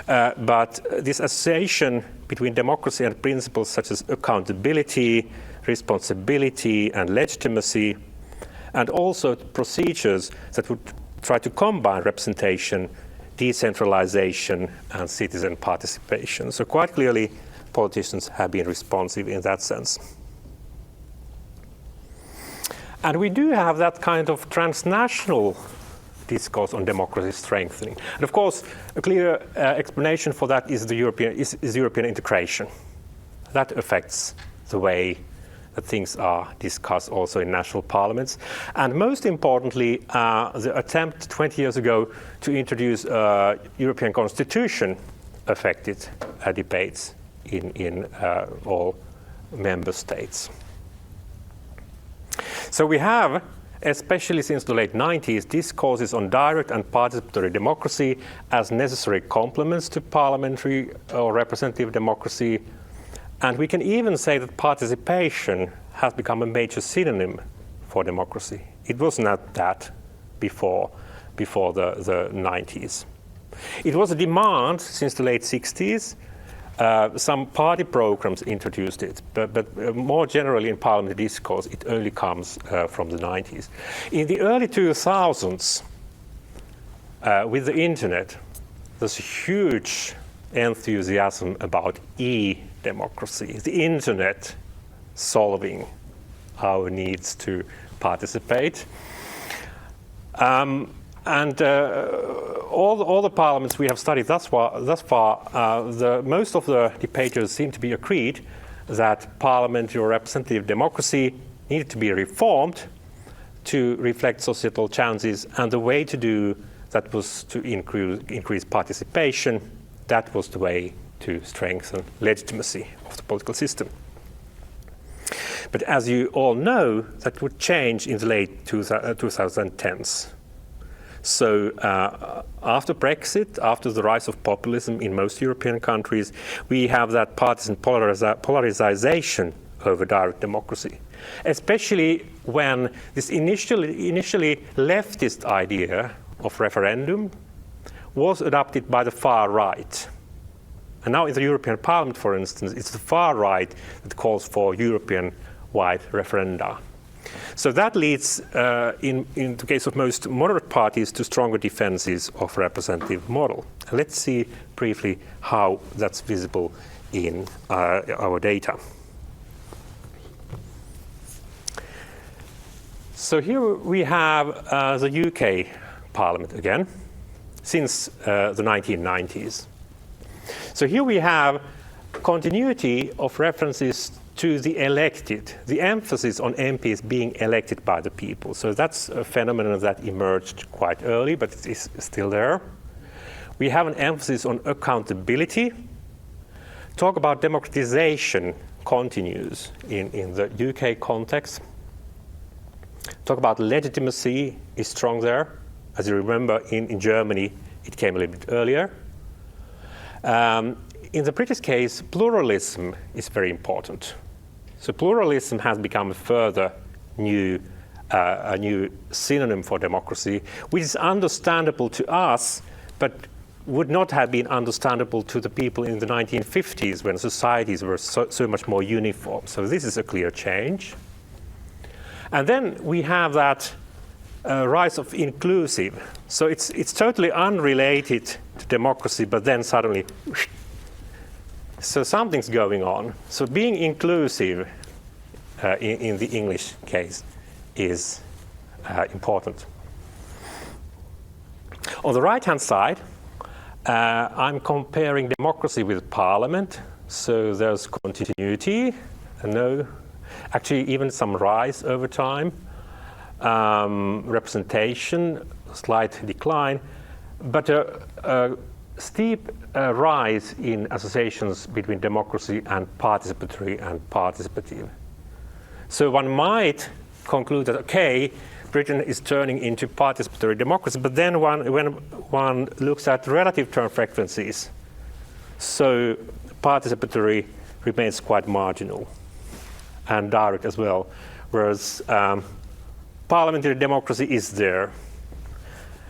But this association between democracy and principles such as accountability, responsibility, and legitimacy, and also procedures that would try to combine representation, decentralization, and citizen participation. So quite clearly, politicians have been responsive in that sense. And we do have that kind of transnational discourse on democracy strengthening. And of course, a clear explanation for that is the European integration. That affects the way that things are discussed also in national parliaments. And most importantly, the attempt 20 years ago to introduce a European constitution affected debates in all member states. So we have, especially since the late 90s, discourses on direct and participatory democracy as necessary complements to parliamentary or representative democracy. And we can even say that participation has become a major synonym for democracy. It was not that before the 90s. It was a demand since the late 60s. Some party programs introduced it, but more generally in parliamentary discourse, it only comes from the 90s. In the early 2000s, with the internet, there's huge enthusiasm about e-democracy, the internet solving our needs to participate. And all the parliaments we have studied thus far, most of the debaters seem to be agreed that parliamentary or representative democracy needed to be reformed to reflect societal changes, and the way to do that was to increase participation. That was the way to strengthen legitimacy of the political system. But as you all know, that would change in the late 2010s. So after Brexit, after the rise of populism in most European countries, we have that partisan polarization over direct democracy, especially when this initially leftist idea of referendum was adopted by the far right. And now in the European Parliament, for instance, it's the far right that calls for European-wide referenda. So that leads, in the case of most moderate parties, to stronger defenses of representative model. Let's see briefly how that's visible in our data. So here we have the UK Parliament again. since the 1990s. So here we have continuity of references to the elected, the emphasis on MPs being elected by the people. So that's a phenomenon that emerged quite early, but it is still there. We have an emphasis on accountability. Talk about democratization continues in the UK context. Talk about legitimacy is strong there. As you remember, in Germany, it came a little bit earlier. In the British case, pluralism is very important. So pluralism has become a further a new synonym for democracy, which is understandable to us, but would not have been understandable to the people in the 1950s when societies were so much more uniform. So this is a clear change. And then we have that rise of inclusive. So it's totally unrelated to democracy, but then suddenly, so something's going on. So being inclusive in the English case is important. On the right-hand side, I'm comparing democracy with parliament. So there's continuity, actually even some rise over time. Representation, slight decline, but a steep rise in associations between democracy and participatory and participative. So one might conclude that, okay, Britain is turning into participatory democracy, but then when one looks at relative term frequencies, so participatory remains quite marginal and direct as well, whereas parliamentary democracy is there.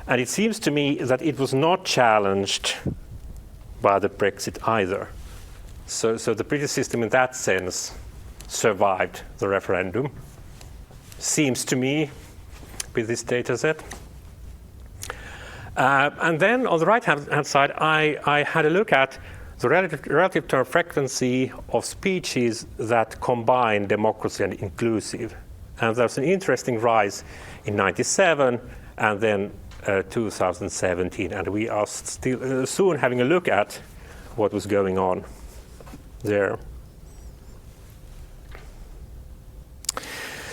And it seems to me that it was not challenged by the Brexit either. So the British system in that sense survived the referendum, seems to me, with this data set. And then on the right-hand side, I had a look at the relative term frequency of speeches that combine democracy and inclusive. And there's an interesting rise in 97 and then 2017. And we are still soon having a look at what was going on there.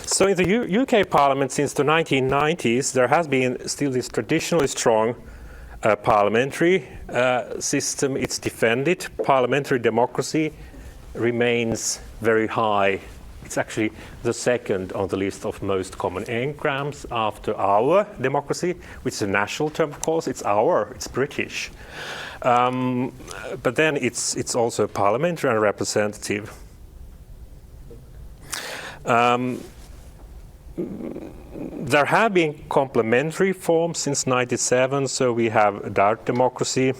So in the UK Parliament since the 1990s, there has been still this traditionally strong parliamentary system. It's defended. Parliamentary democracy remains very high. It's actually the second on the list of most common engrams after our democracy, which is a national term, of course. It's British. But then it's also parliamentary and representative. There have been complementary forms since 97, so we have direct democracy,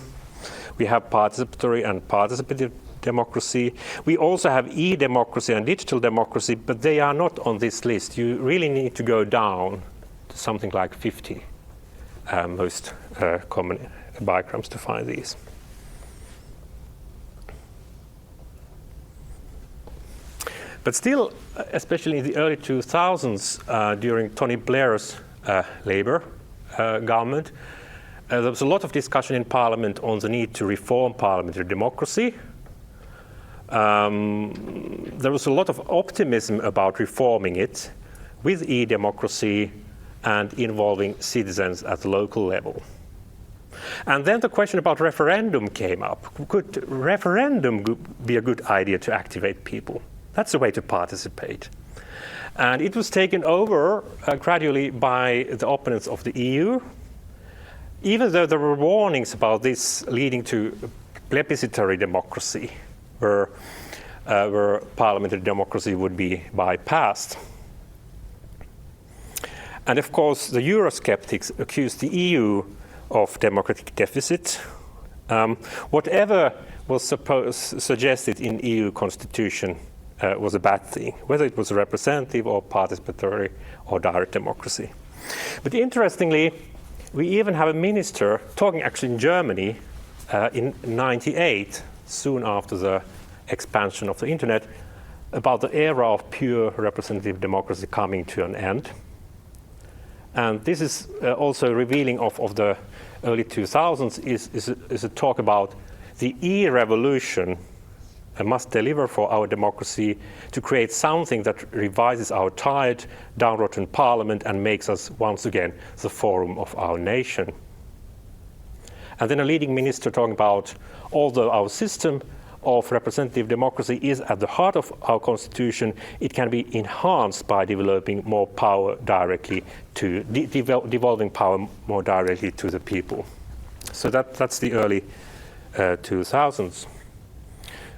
we have participatory and participative democracy. We also have e-democracy and digital democracy, but they are not on this list. You really need to go down to something like 50 most common bigrams to find these. But still, especially in the early 2000s, during Tony Blair's Labour government, there was a lot of discussion in Parliament on the need to reform parliamentary democracy. There was a lot of optimism about reforming it with e-democracy and involving citizens at the local level. And then the question about referendum came up. Could referendum be a good idea to activate people? That's a way to participate. And it was taken over gradually by the opponents of the EU, even though there were warnings about this leading to plebiscitary democracy, where parliamentary democracy would be bypassed. And of course, the Eurosceptics accused the EU of democratic deficit. Whatever was suggested in EU constitution was a bad thing, whether it was representative or participatory or direct democracy. But interestingly, we even have a minister talking actually in Germany in 98, soon after the expansion of the internet, about the era of pure representative democracy coming to an end. And this is also revealing of the early 2000s is a talk about the e-revolution must deliver for our democracy to create something that revises our tired, downtrodden parliament and makes us once again the forum of our nation. And then a leading minister talking about, although our system of representative democracy is at the heart of our constitution, it can be enhanced by developing more power directly to, devolving power more directly to the people. So that's the early 2000s.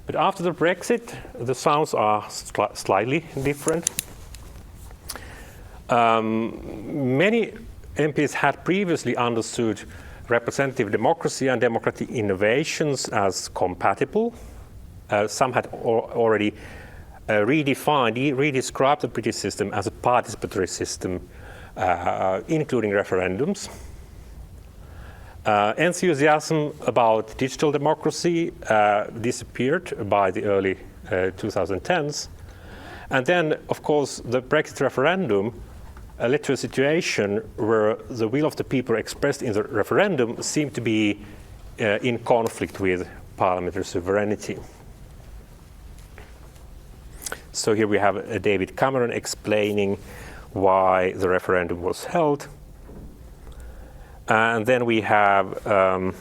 But after the Brexit, the sounds are slightly different. Many MPs had previously understood representative democracy and democratic innovations as compatible. Some had already redescribed the British system as a participatory system, including referendums. Enthusiasm about digital democracy disappeared by the early 2010s. And then, of course, the Brexit referendum led to a situation where the will of the people expressed in the referendum seemed to be in conflict with parliamentary sovereignty. So here we have David Cameron explaining why the referendum was held. And then we have a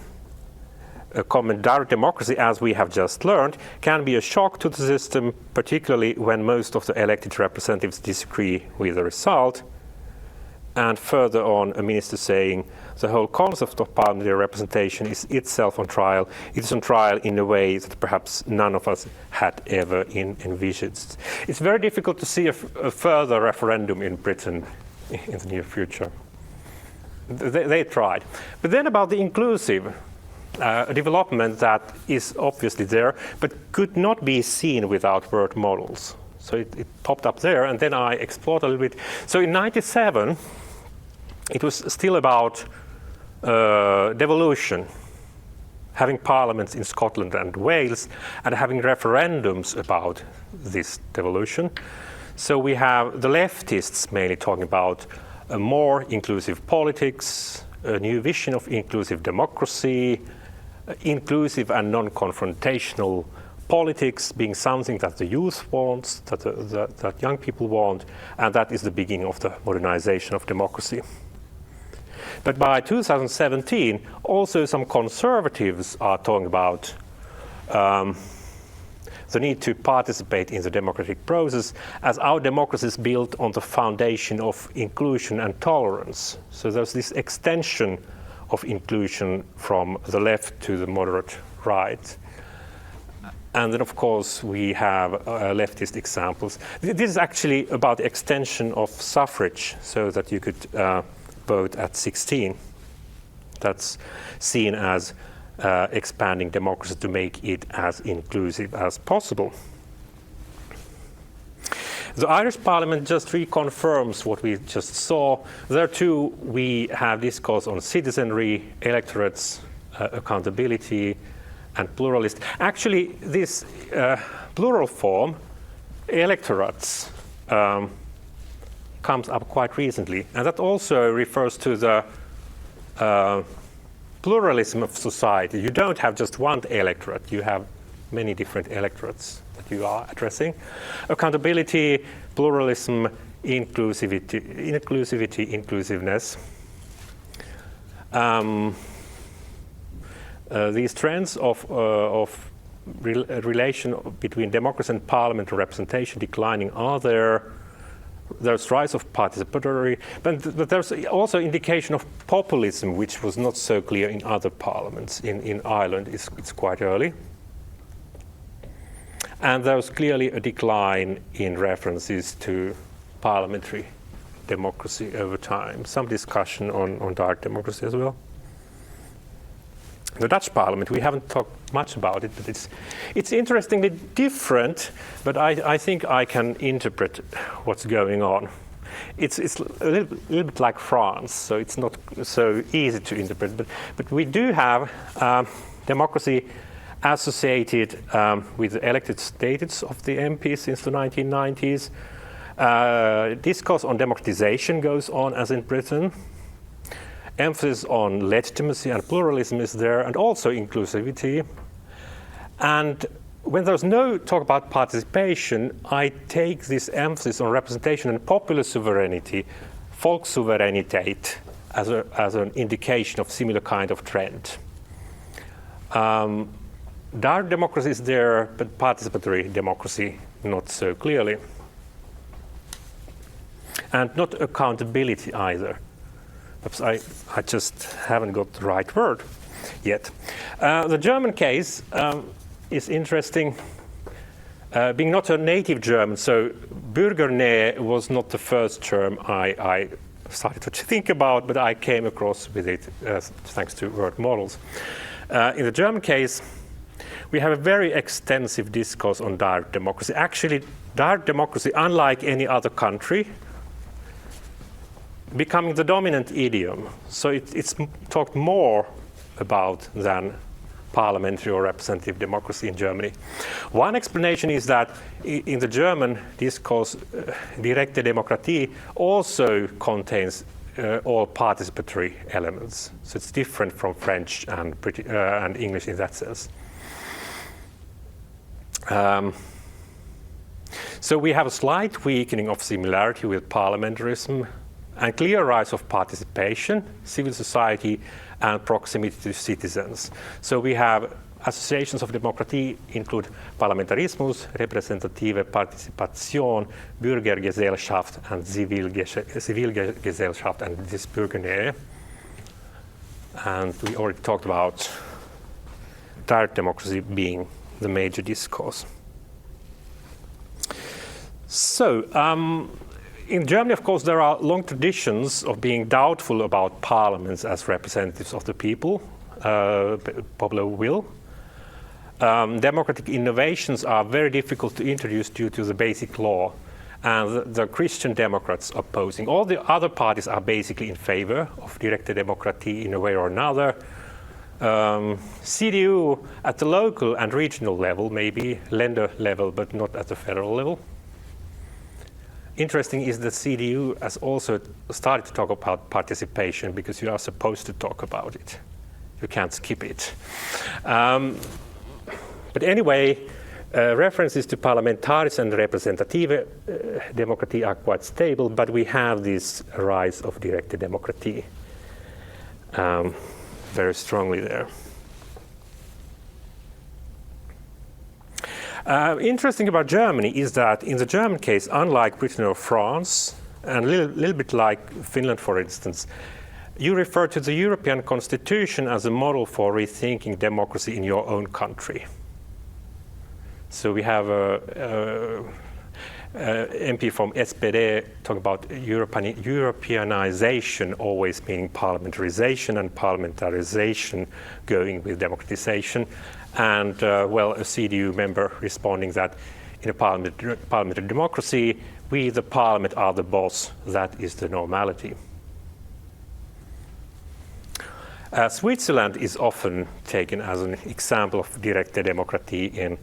comment: direct democracy, as we have just learned, can be a shock to the system, particularly when most of the elected representatives disagree with the result. And further on, a minister saying, the whole concept of parliamentary representation is itself on trial. It is on trial in a way that perhaps none of us had ever envisaged. It's very difficult to see a further referendum in Britain in the near future. They tried. But then about the inclusive development that is obviously there, but could not be seen without word models. So it popped up there, and then I explored a little bit. So in 1997, it was still about devolution, having parliaments in Scotland and Wales, and having referendums about this devolution. So we have the leftists mainly talking about a more inclusive politics, a new vision of inclusive democracy, inclusive and non-confrontational politics being something that the youth wants, that young people want, and that is the beginning of the modernization of democracy. But by 2017, also some conservatives are talking about the need to participate in the democratic process, as our democracy is built on the foundation of inclusion and tolerance. So there's this extension of inclusion from the left to the moderate right. And then, of course, we have leftist examples. This is actually about the extension of suffrage, so that you could vote at 16. That's seen as expanding democracy to make it as inclusive as possible. The Irish Parliament just reconfirms what we just saw. There too, we have discourse on citizenry, electorates, accountability, and pluralist. Actually, this plural form, electorates, comes up quite recently, and that also refers to the pluralism of society. You don't have just one electorate, you have many different electorates that you are addressing. Accountability, pluralism, inclusiveness. These trends of relation between democracy and parliamentary representation declining are there. There's rise of participatory, but there's also indication of populism, which was not so clear in other parliaments. In Ireland, it's quite early. And there's clearly a decline in references to parliamentary democracy over time. Some discussion on direct democracy as well. The Dutch Parliament, we haven't talked much about it, but it's interestingly different, but I think I can interpret what's going on. It's a little bit like France, so it's not so easy to interpret, but we do have democracy associated with the elected status of the MPs since the 1990s, Discourse on democratization goes on as in Britain. Emphasis on legitimacy and pluralism is there, and also inclusivity. And when there's no talk about participation, I take this emphasis on representation and popular sovereignty, Volkssuveränität, as an indication of similar kind of trend. Direct democracy is there, but participatory democracy not so clearly. And not accountability either. Perhaps I just haven't got the right word yet. The German case is interesting, being not a native German, so Bürgernähe was not the first term I started to think about, but I came across with it thanks to word models. In the German case, we have a very extensive discourse on direct democracy. Actually, direct democracy, unlike any other country, becoming the dominant idiom. So it's talked more about than parliamentary or representative democracy in Germany. One explanation is that in the German discourse, direkte Demokratie also contains all participatory elements. So it's different from French and English in that sense. So we have a slight weakening of similarity with parliamentarism and clear rise of participation, civil society, and proximity to citizens. So we have associations of democracy include Parlamentarismus, Repräsentative Partizipation, Bürgergesellschaft, and Zivilgesellschaft, and this Bürgernähe. And we already talked about direct democracy being the major discourse. So, in Germany, of course, there are long traditions of being doubtful about parliaments as representatives of the people, popular will. Democratic innovations are very difficult to introduce due to the basic law, and the Christian Democrats are opposing. All the other parties are basically in favor of direkte Demokratie in a way or another. CDU at the local and regional level, maybe Länder level, but not at the federal level. Interesting is that CDU has also started to talk about participation because you are supposed to talk about it. You can't skip it. But anyway, references to Parlamentarische and Repräsentative Demokratie are quite stable, but we have this rise of direkte Demokratie very strongly there. Interesting about Germany is that in the German case, unlike Britain or France, and a little bit like Finland, for instance, you refer to the European Constitution as a model for rethinking democracy in your own country. So we have a MP from SPD talking about Europeanization always meaning parliamentarization and parliamentarization going with democratization. And, well, a CDU member responding that in a parliamentary democracy, we, the parliament, are the boss. That is the normality. Switzerland is often taken as an example of direkte Demokratie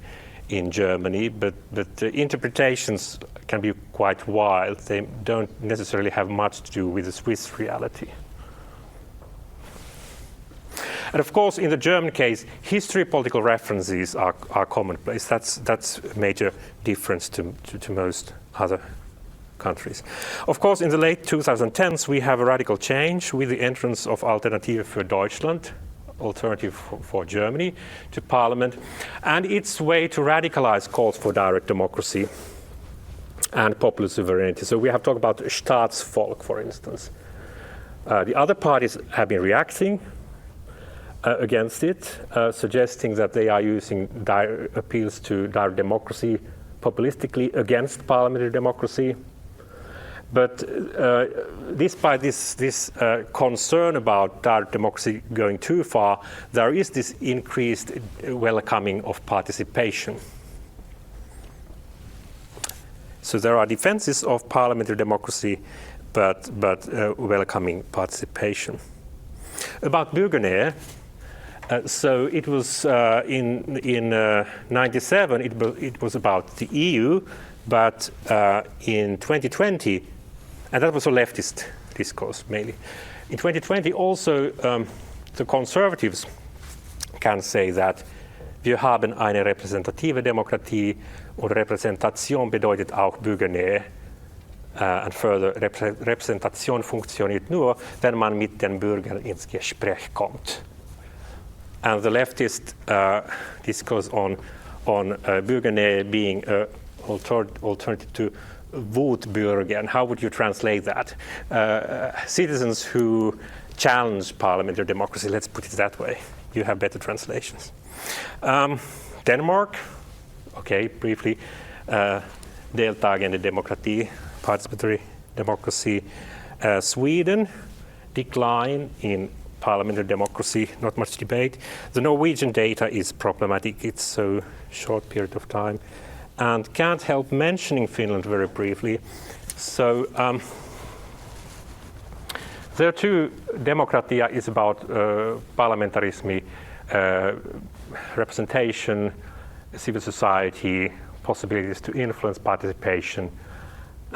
in Germany, but the interpretations can be quite wild. They don't necessarily have much to do with the Swiss reality. And of course, in the German case, history political references are commonplace. That's a major difference to most other countries. Of course, in the late 2010s, we have a radical change with the entrance of Alternative für Deutschland, Alternative for Germany, to parliament, and its way to radicalize calls for direct democracy and popular sovereignty. So we have talked about Staatsvolk, for instance. The other parties have been reacting against it, suggesting that they are using appeals to direct democracy populistically against parliamentary democracy. But despite this concern about direct democracy going too far, there is this increased welcoming of participation. So there are defenses of parliamentary democracy, but welcoming participation. About Bürgernähe, so it was in 97. It was about the EU But in 2020, and that was a leftist discourse mainly, in 2020 also the conservatives can say that wir haben eine repräsentative Demokratie und Repräsentation bedeutet auch Bürgernähe. And further, Repräsentation funktioniert nur, wenn man mit den Bürgern ins Gespräch kommt. And the leftist discourse on Bürgernähe being an alternative to Wutbürger. How would you translate that? Citizens who challenge parliamentary democracy, let's put it that way. You have better translations. Denmark, okay, briefly. Deltagande demokrati, participatory democracy. Sweden, decline in parliamentary democracy, not much debate. The Norwegian data is problematic, it's so short period of time. And can't help mentioning Finland very briefly. So there too, democratia is about parliamentarism, representation, civil society, possibilities to influence participation,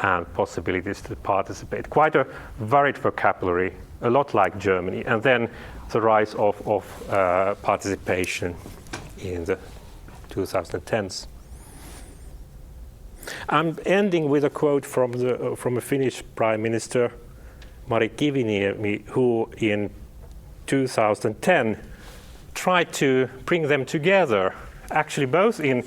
and possibilities to participate. Quite a varied vocabulary, a lot like Germany. And then the rise of participation in the 2010s. I'm ending with a quote from a Finnish Prime Minister, Mari Kiviniemi, who in 2010 tried to bring them together, actually both in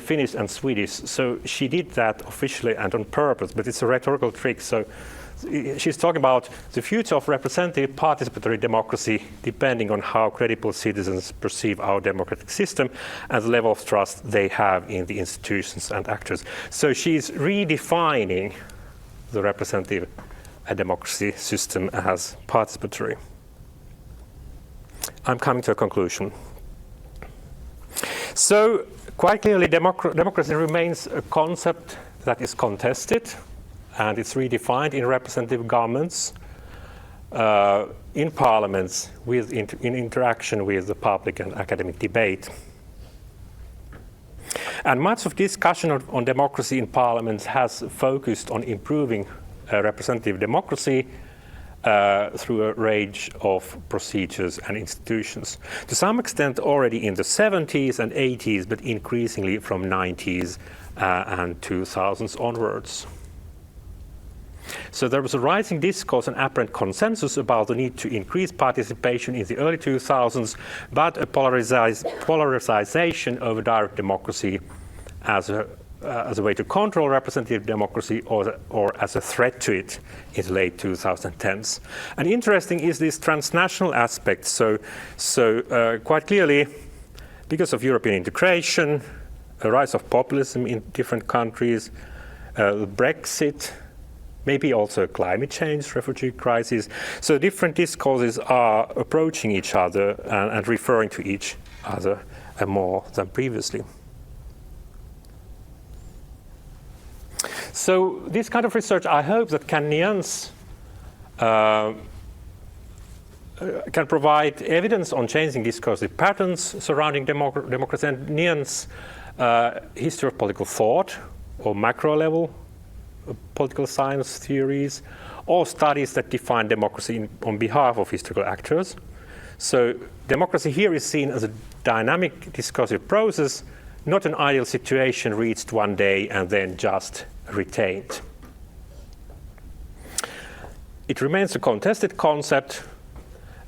Finnish and Swedish. So she did that officially and on purpose, but it's a rhetorical trick. So she's talking about the future of representative participatory democracy depending on how credible citizens perceive our democratic system and the level of trust they have in the institutions and actors. So she's redefining the representative democracy system as participatory. I'm coming to a conclusion. So quite clearly, democracy remains a concept that is contested, and it's redefined in representative governments, in parliaments, in interaction with the public and academic debate. And much of discussion on democracy in parliaments has focused on improving representative democracy through a range of procedures and institutions. To some extent already in the 70s and 80s, but increasingly from 90s and 2000s onwards. So there was a rising discourse and apparent consensus about the need to increase participation in the early 2000s, but a polarization over direct democracy as a way to control representative democracy or as a threat to it in the late 2010s. And interesting is this transnational aspect. So quite clearly, because of European integration, a rise of populism in different countries, Brexit, maybe also climate change, refugee crisis. So different discourses are approaching each other and referring to each other more than previously. So this kind of research, I hope that can nuance, can provide evidence on changing discursive patterns surrounding democracy and nuance history of political thought or macro level political science theories or studies that define democracy on behalf of historical actors. So democracy here is seen as a dynamic discursive process, not an ideal situation reached one day and then just retained. It remains a contested concept,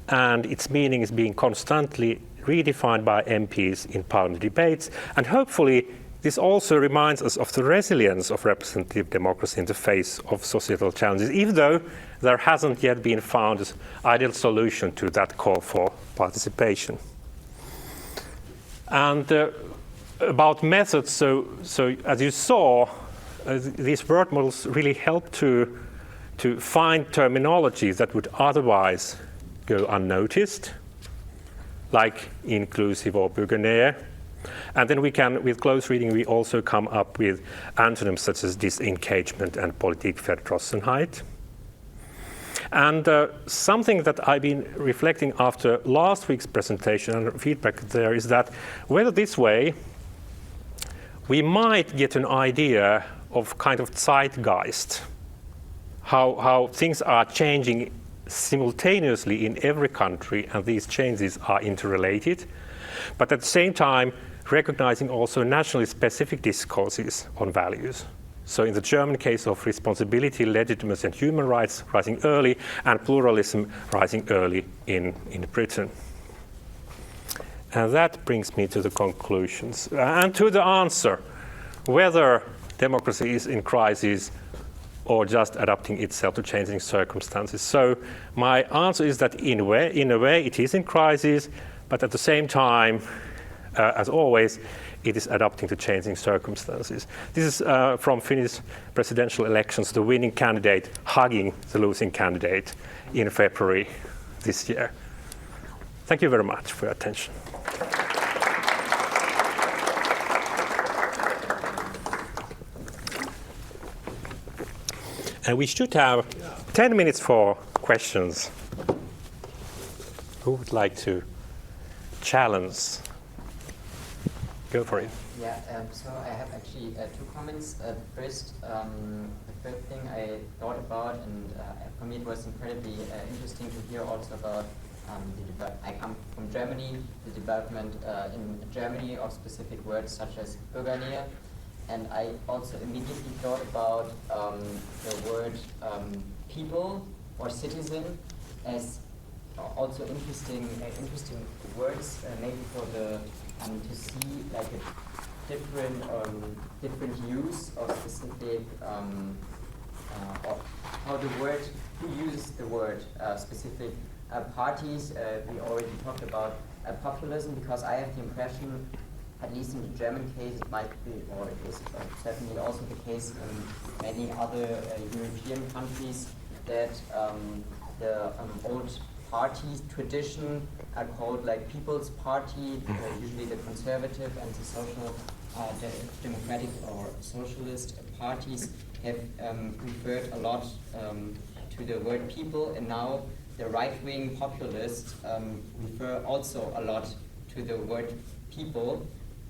and its meaning is being constantly redefined by MPs in parliament debates, and hopefully this also reminds us of the resilience of representative democracy in the face of societal challenges, even though there hasn't yet been found an ideal solution to that call for participation. And about methods, so as you saw, these word models really help to find terminologies that would otherwise go unnoticed, like inclusive or Bürgernähe. And then we can, with close reading, we also come up with antonyms such as disengagement and Politikverdrossenheit. And something that I've been reflecting after last week's presentation and feedback there is that whether this way we might get an idea of kind of zeitgeist, how things are changing simultaneously in every country, and these changes are interrelated, but at the same time recognizing also nationally specific discourses on values. So in the German case of responsibility, legitimacy and human rights rising early, and pluralism rising early in Britain. And that brings me to the conclusions and to the answer whether democracy is in crisis or just adapting itself to changing circumstances. So my answer is that in a way it is in crisis, but at the same time, as always, it is adapting to changing circumstances. This is from Finnish presidential elections, the winning candidate hugging the losing candidate in February this year. Thank you very much for your attention. And we should have 10 minutes for questions. Who would like to challenge? Go for it. Yeah, so I have actually two comments. First, the first thing I thought about, and for me it was incredibly interesting to hear also about I come from Germany, the development in Germany of specific words such as Bürgernähe. And I also immediately thought about the word people or citizen as also interesting words, maybe for the to see like a different use of specific of how the word, who uses the word specific parties. We already talked about populism, because I have the impression, at least in the German case, it might be, or it is certainly also the case in many other European countries, that the old parties tradition are called like People's Party, usually the conservative and the social, the democratic or socialist parties have referred a lot to the word people, and now the right-wing populists refer also a lot to the word people,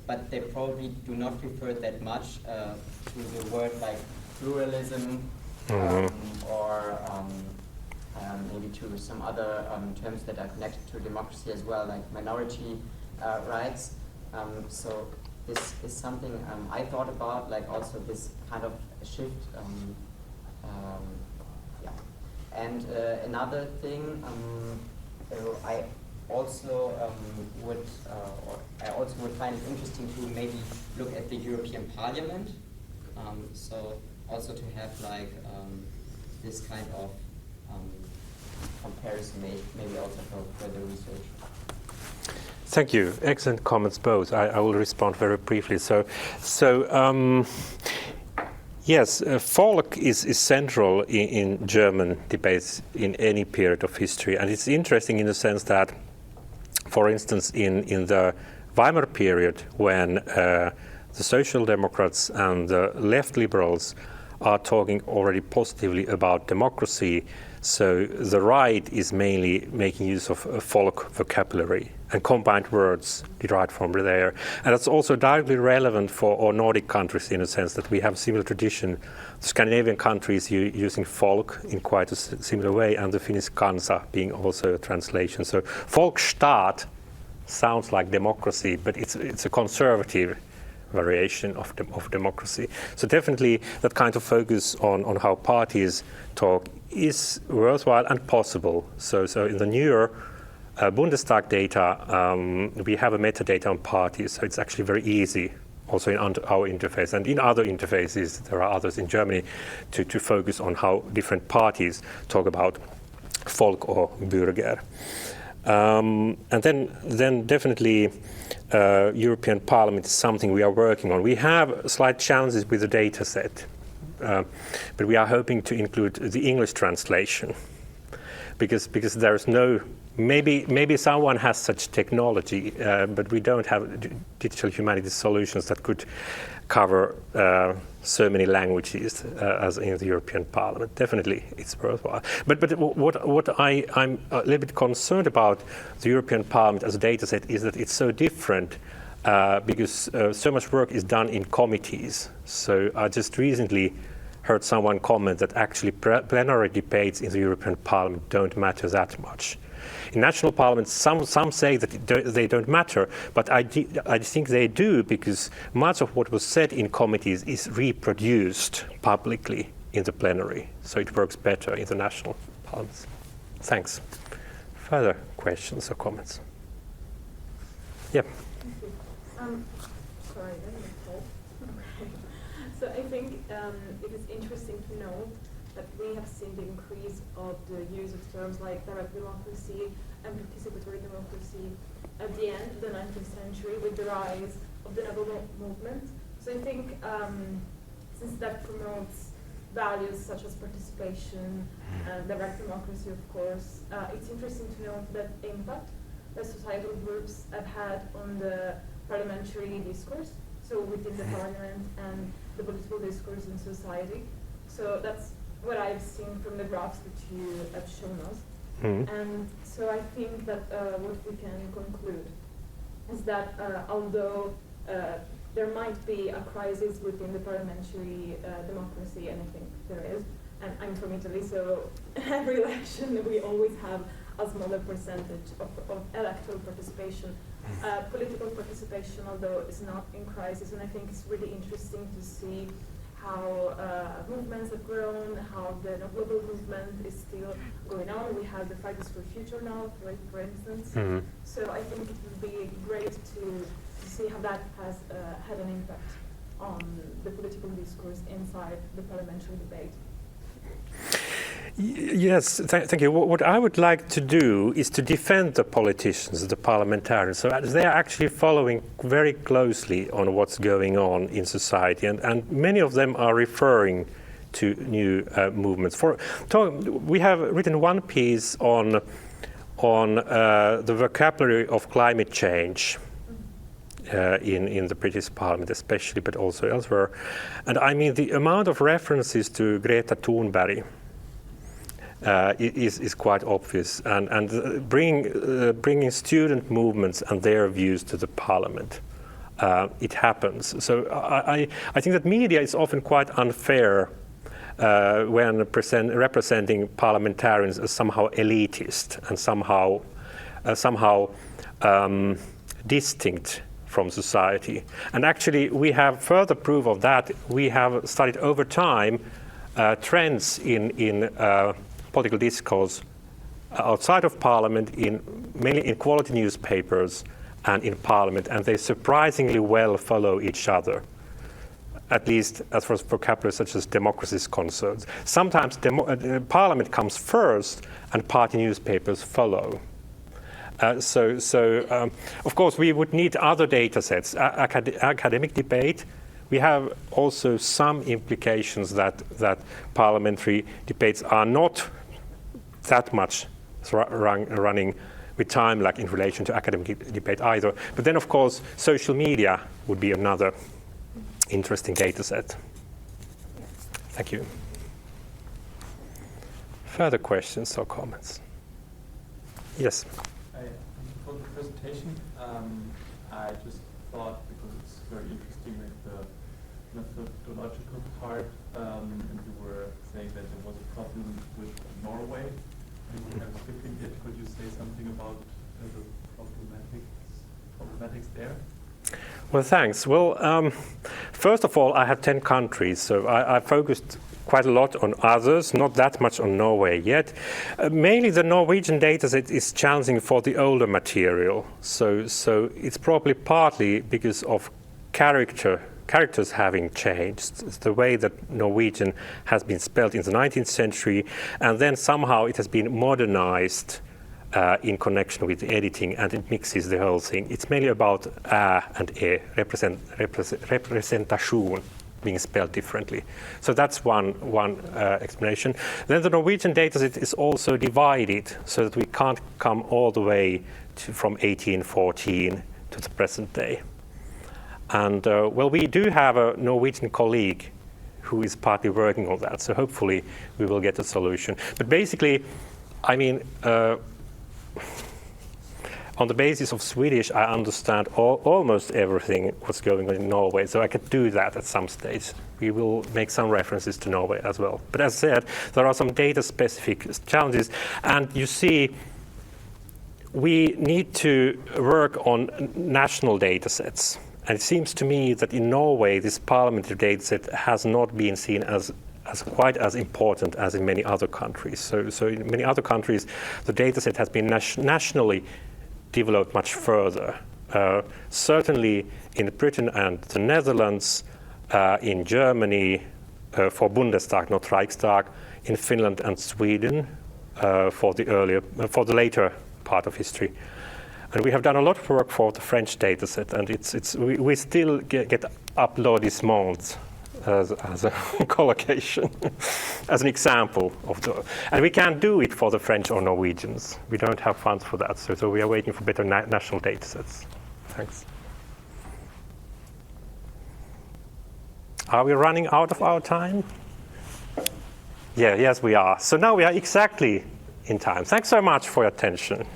but they probably do not refer that much to the word like pluralism, or maybe to some other terms that are connected to democracy as well, like minority rights. So this is something I thought about, like also this kind of shift. Yeah. And another thing, I also would find it interesting to maybe look at the European Parliament. So also to have like this kind of comparison, maybe also for further research. Thank you. Excellent comments both. I will respond very briefly. Yes, folk is central in German debates in any period of history, and it's interesting in the sense that, for instance, in the Weimar period, when the Social Democrats and the left liberals are talking already positively about democracy, so the right is mainly making use of folk vocabulary and combined words derived from there. And that's also directly relevant for our Nordic countries in a sense that we have a similar tradition. The Scandinavian countries using folk in quite a similar way, and the Finnish kansa being also a translation. So folkstaat sounds like democracy, but it's a conservative variation of democracy. So definitely that kind of focus on how parties talk is worthwhile and possible. So in the newer Bundestag data, we have a metadata on parties, so it's actually very easy also in our interface. And in other interfaces, there are others in Germany, to focus on how different parties talk about folk or Bürger. And then definitely European Parliament is something we are working on. We have slight challenges with the data set, but we are hoping to include the English translation, because there's no, maybe someone has such technology, but we don't have digital humanities solutions that could cover so many languages as in the European Parliament. Definitely, it's worthwhile. But what I'm a little bit concerned about the European Parliament as a data set is that it's so different because so much work is done in committees. So I just recently heard someone comment that actually plenary debates in the European Parliament don't matter that much. In national parliaments, some say that they don't matter, but I think they do, because much of what was said in committees is reproduced publicly in the plenary, so it works better in the national parliaments. Thanks. Further questions or comments? Yep. Sorry, let me talk. Okay. So I think it is interesting to know that we have seen the increase of the use of terms like direct democracy and participatory democracy at the end of the 19th century with the rise of the Noble movement. So I think since that promotes values such as participation and direct democracy, of course, it's interesting to note that impact that societal groups have had on the parliamentary discourse, so within the parliament and the political discourse in society. So that's what I've seen from the graphs that you have shown us. And so I think that what we can conclude is that although there might be a crisis within the parliamentary democracy, and I think there is, and I'm from Italy, so every election we always have a smaller percentage of electoral participation. Political participation, although, is not in crisis, and I think it's really interesting to see how movements have grown, how the global movement is still going on. We have the Fridays for Future now, for instance. So I think it would be great to see how that has had an impact on the political discourse inside the parliamentary debate. Yes, thank you. What I would like to do is to defend the politicians, the parliamentarians. So they are actually following very closely on what's going on in society, and many of them are referring to new movements. We have written one piece on the vocabulary of climate change in the British Parliament especially, but also elsewhere. And I mean, the amount of references to Greta Thunberg is quite obvious, and bringing student movements and their views to the parliament. It happens. So I think that media is often quite unfair when representing parliamentarians as somehow elitist and somehow distinct from society. And actually, we have further proof of that. We have studied over time trends in political discourse outside of Parliament, mainly in quality newspapers and in Parliament, and they surprisingly well follow each other, at least as far as vocabulary such as democracy is concerned. Sometimes Parliament comes first and party newspapers follow. Of course, we would need other data sets, academic debate. We have also some implications that parliamentary debates are not that much running with time lag in relation to academic debate either. But then, of course, social media would be another interesting data set. Thank you. Further questions or comments? Yes. For the presentation, I just thought, because it's very interesting, like the methodological part, and you were saying that there was a problem with Norway. I was skipping it. Could you say something about the problematics there? Well, thanks. Well, first of all, I have 10 countries, so I focused quite a lot on others, not that much on Norway yet. Mainly the Norwegian data set is challenging for the older material, so it's probably partly because of characters having changed. It's the way that Norwegian has been spelled in the 19th century, and then somehow it has been modernized in connection with the editing, and it mixes the whole thing. It's mainly about and representation being spelled differently. So that's one explanation. Then the Norwegian dataset is also divided so that we can't come all the way from 1814 to the present day. And well, we do have a Norwegian colleague who is partly working on that, so hopefully we will get a solution. But basically, I mean, on the basis of Swedish, I understand almost everything what's going on in Norway, so I could do that at some stage. We will make some references to Norway as well. But as said, there are some data-specific challenges, and you see, we need to work on national data sets. And it seems to me that in Norway, this parliamentary data set has not been seen as quite as important as in many other countries. So in many other countries, the data set has been nationally developed much further. Certainly in Britain and the Netherlands, in Germany for Bundestag, not Reichstag, in Finland and Sweden for the later part of history. And we have done a lot of work for the French data set, and we still get applaudissements as a collocation, as an example of and we can't do it for the French or Norwegians. We don't have funds for that, so we are waiting for better national data sets. Thanks. Are we running out of our time? Yeah, yes we are. So now we are exactly in time. Thanks so much for your attention.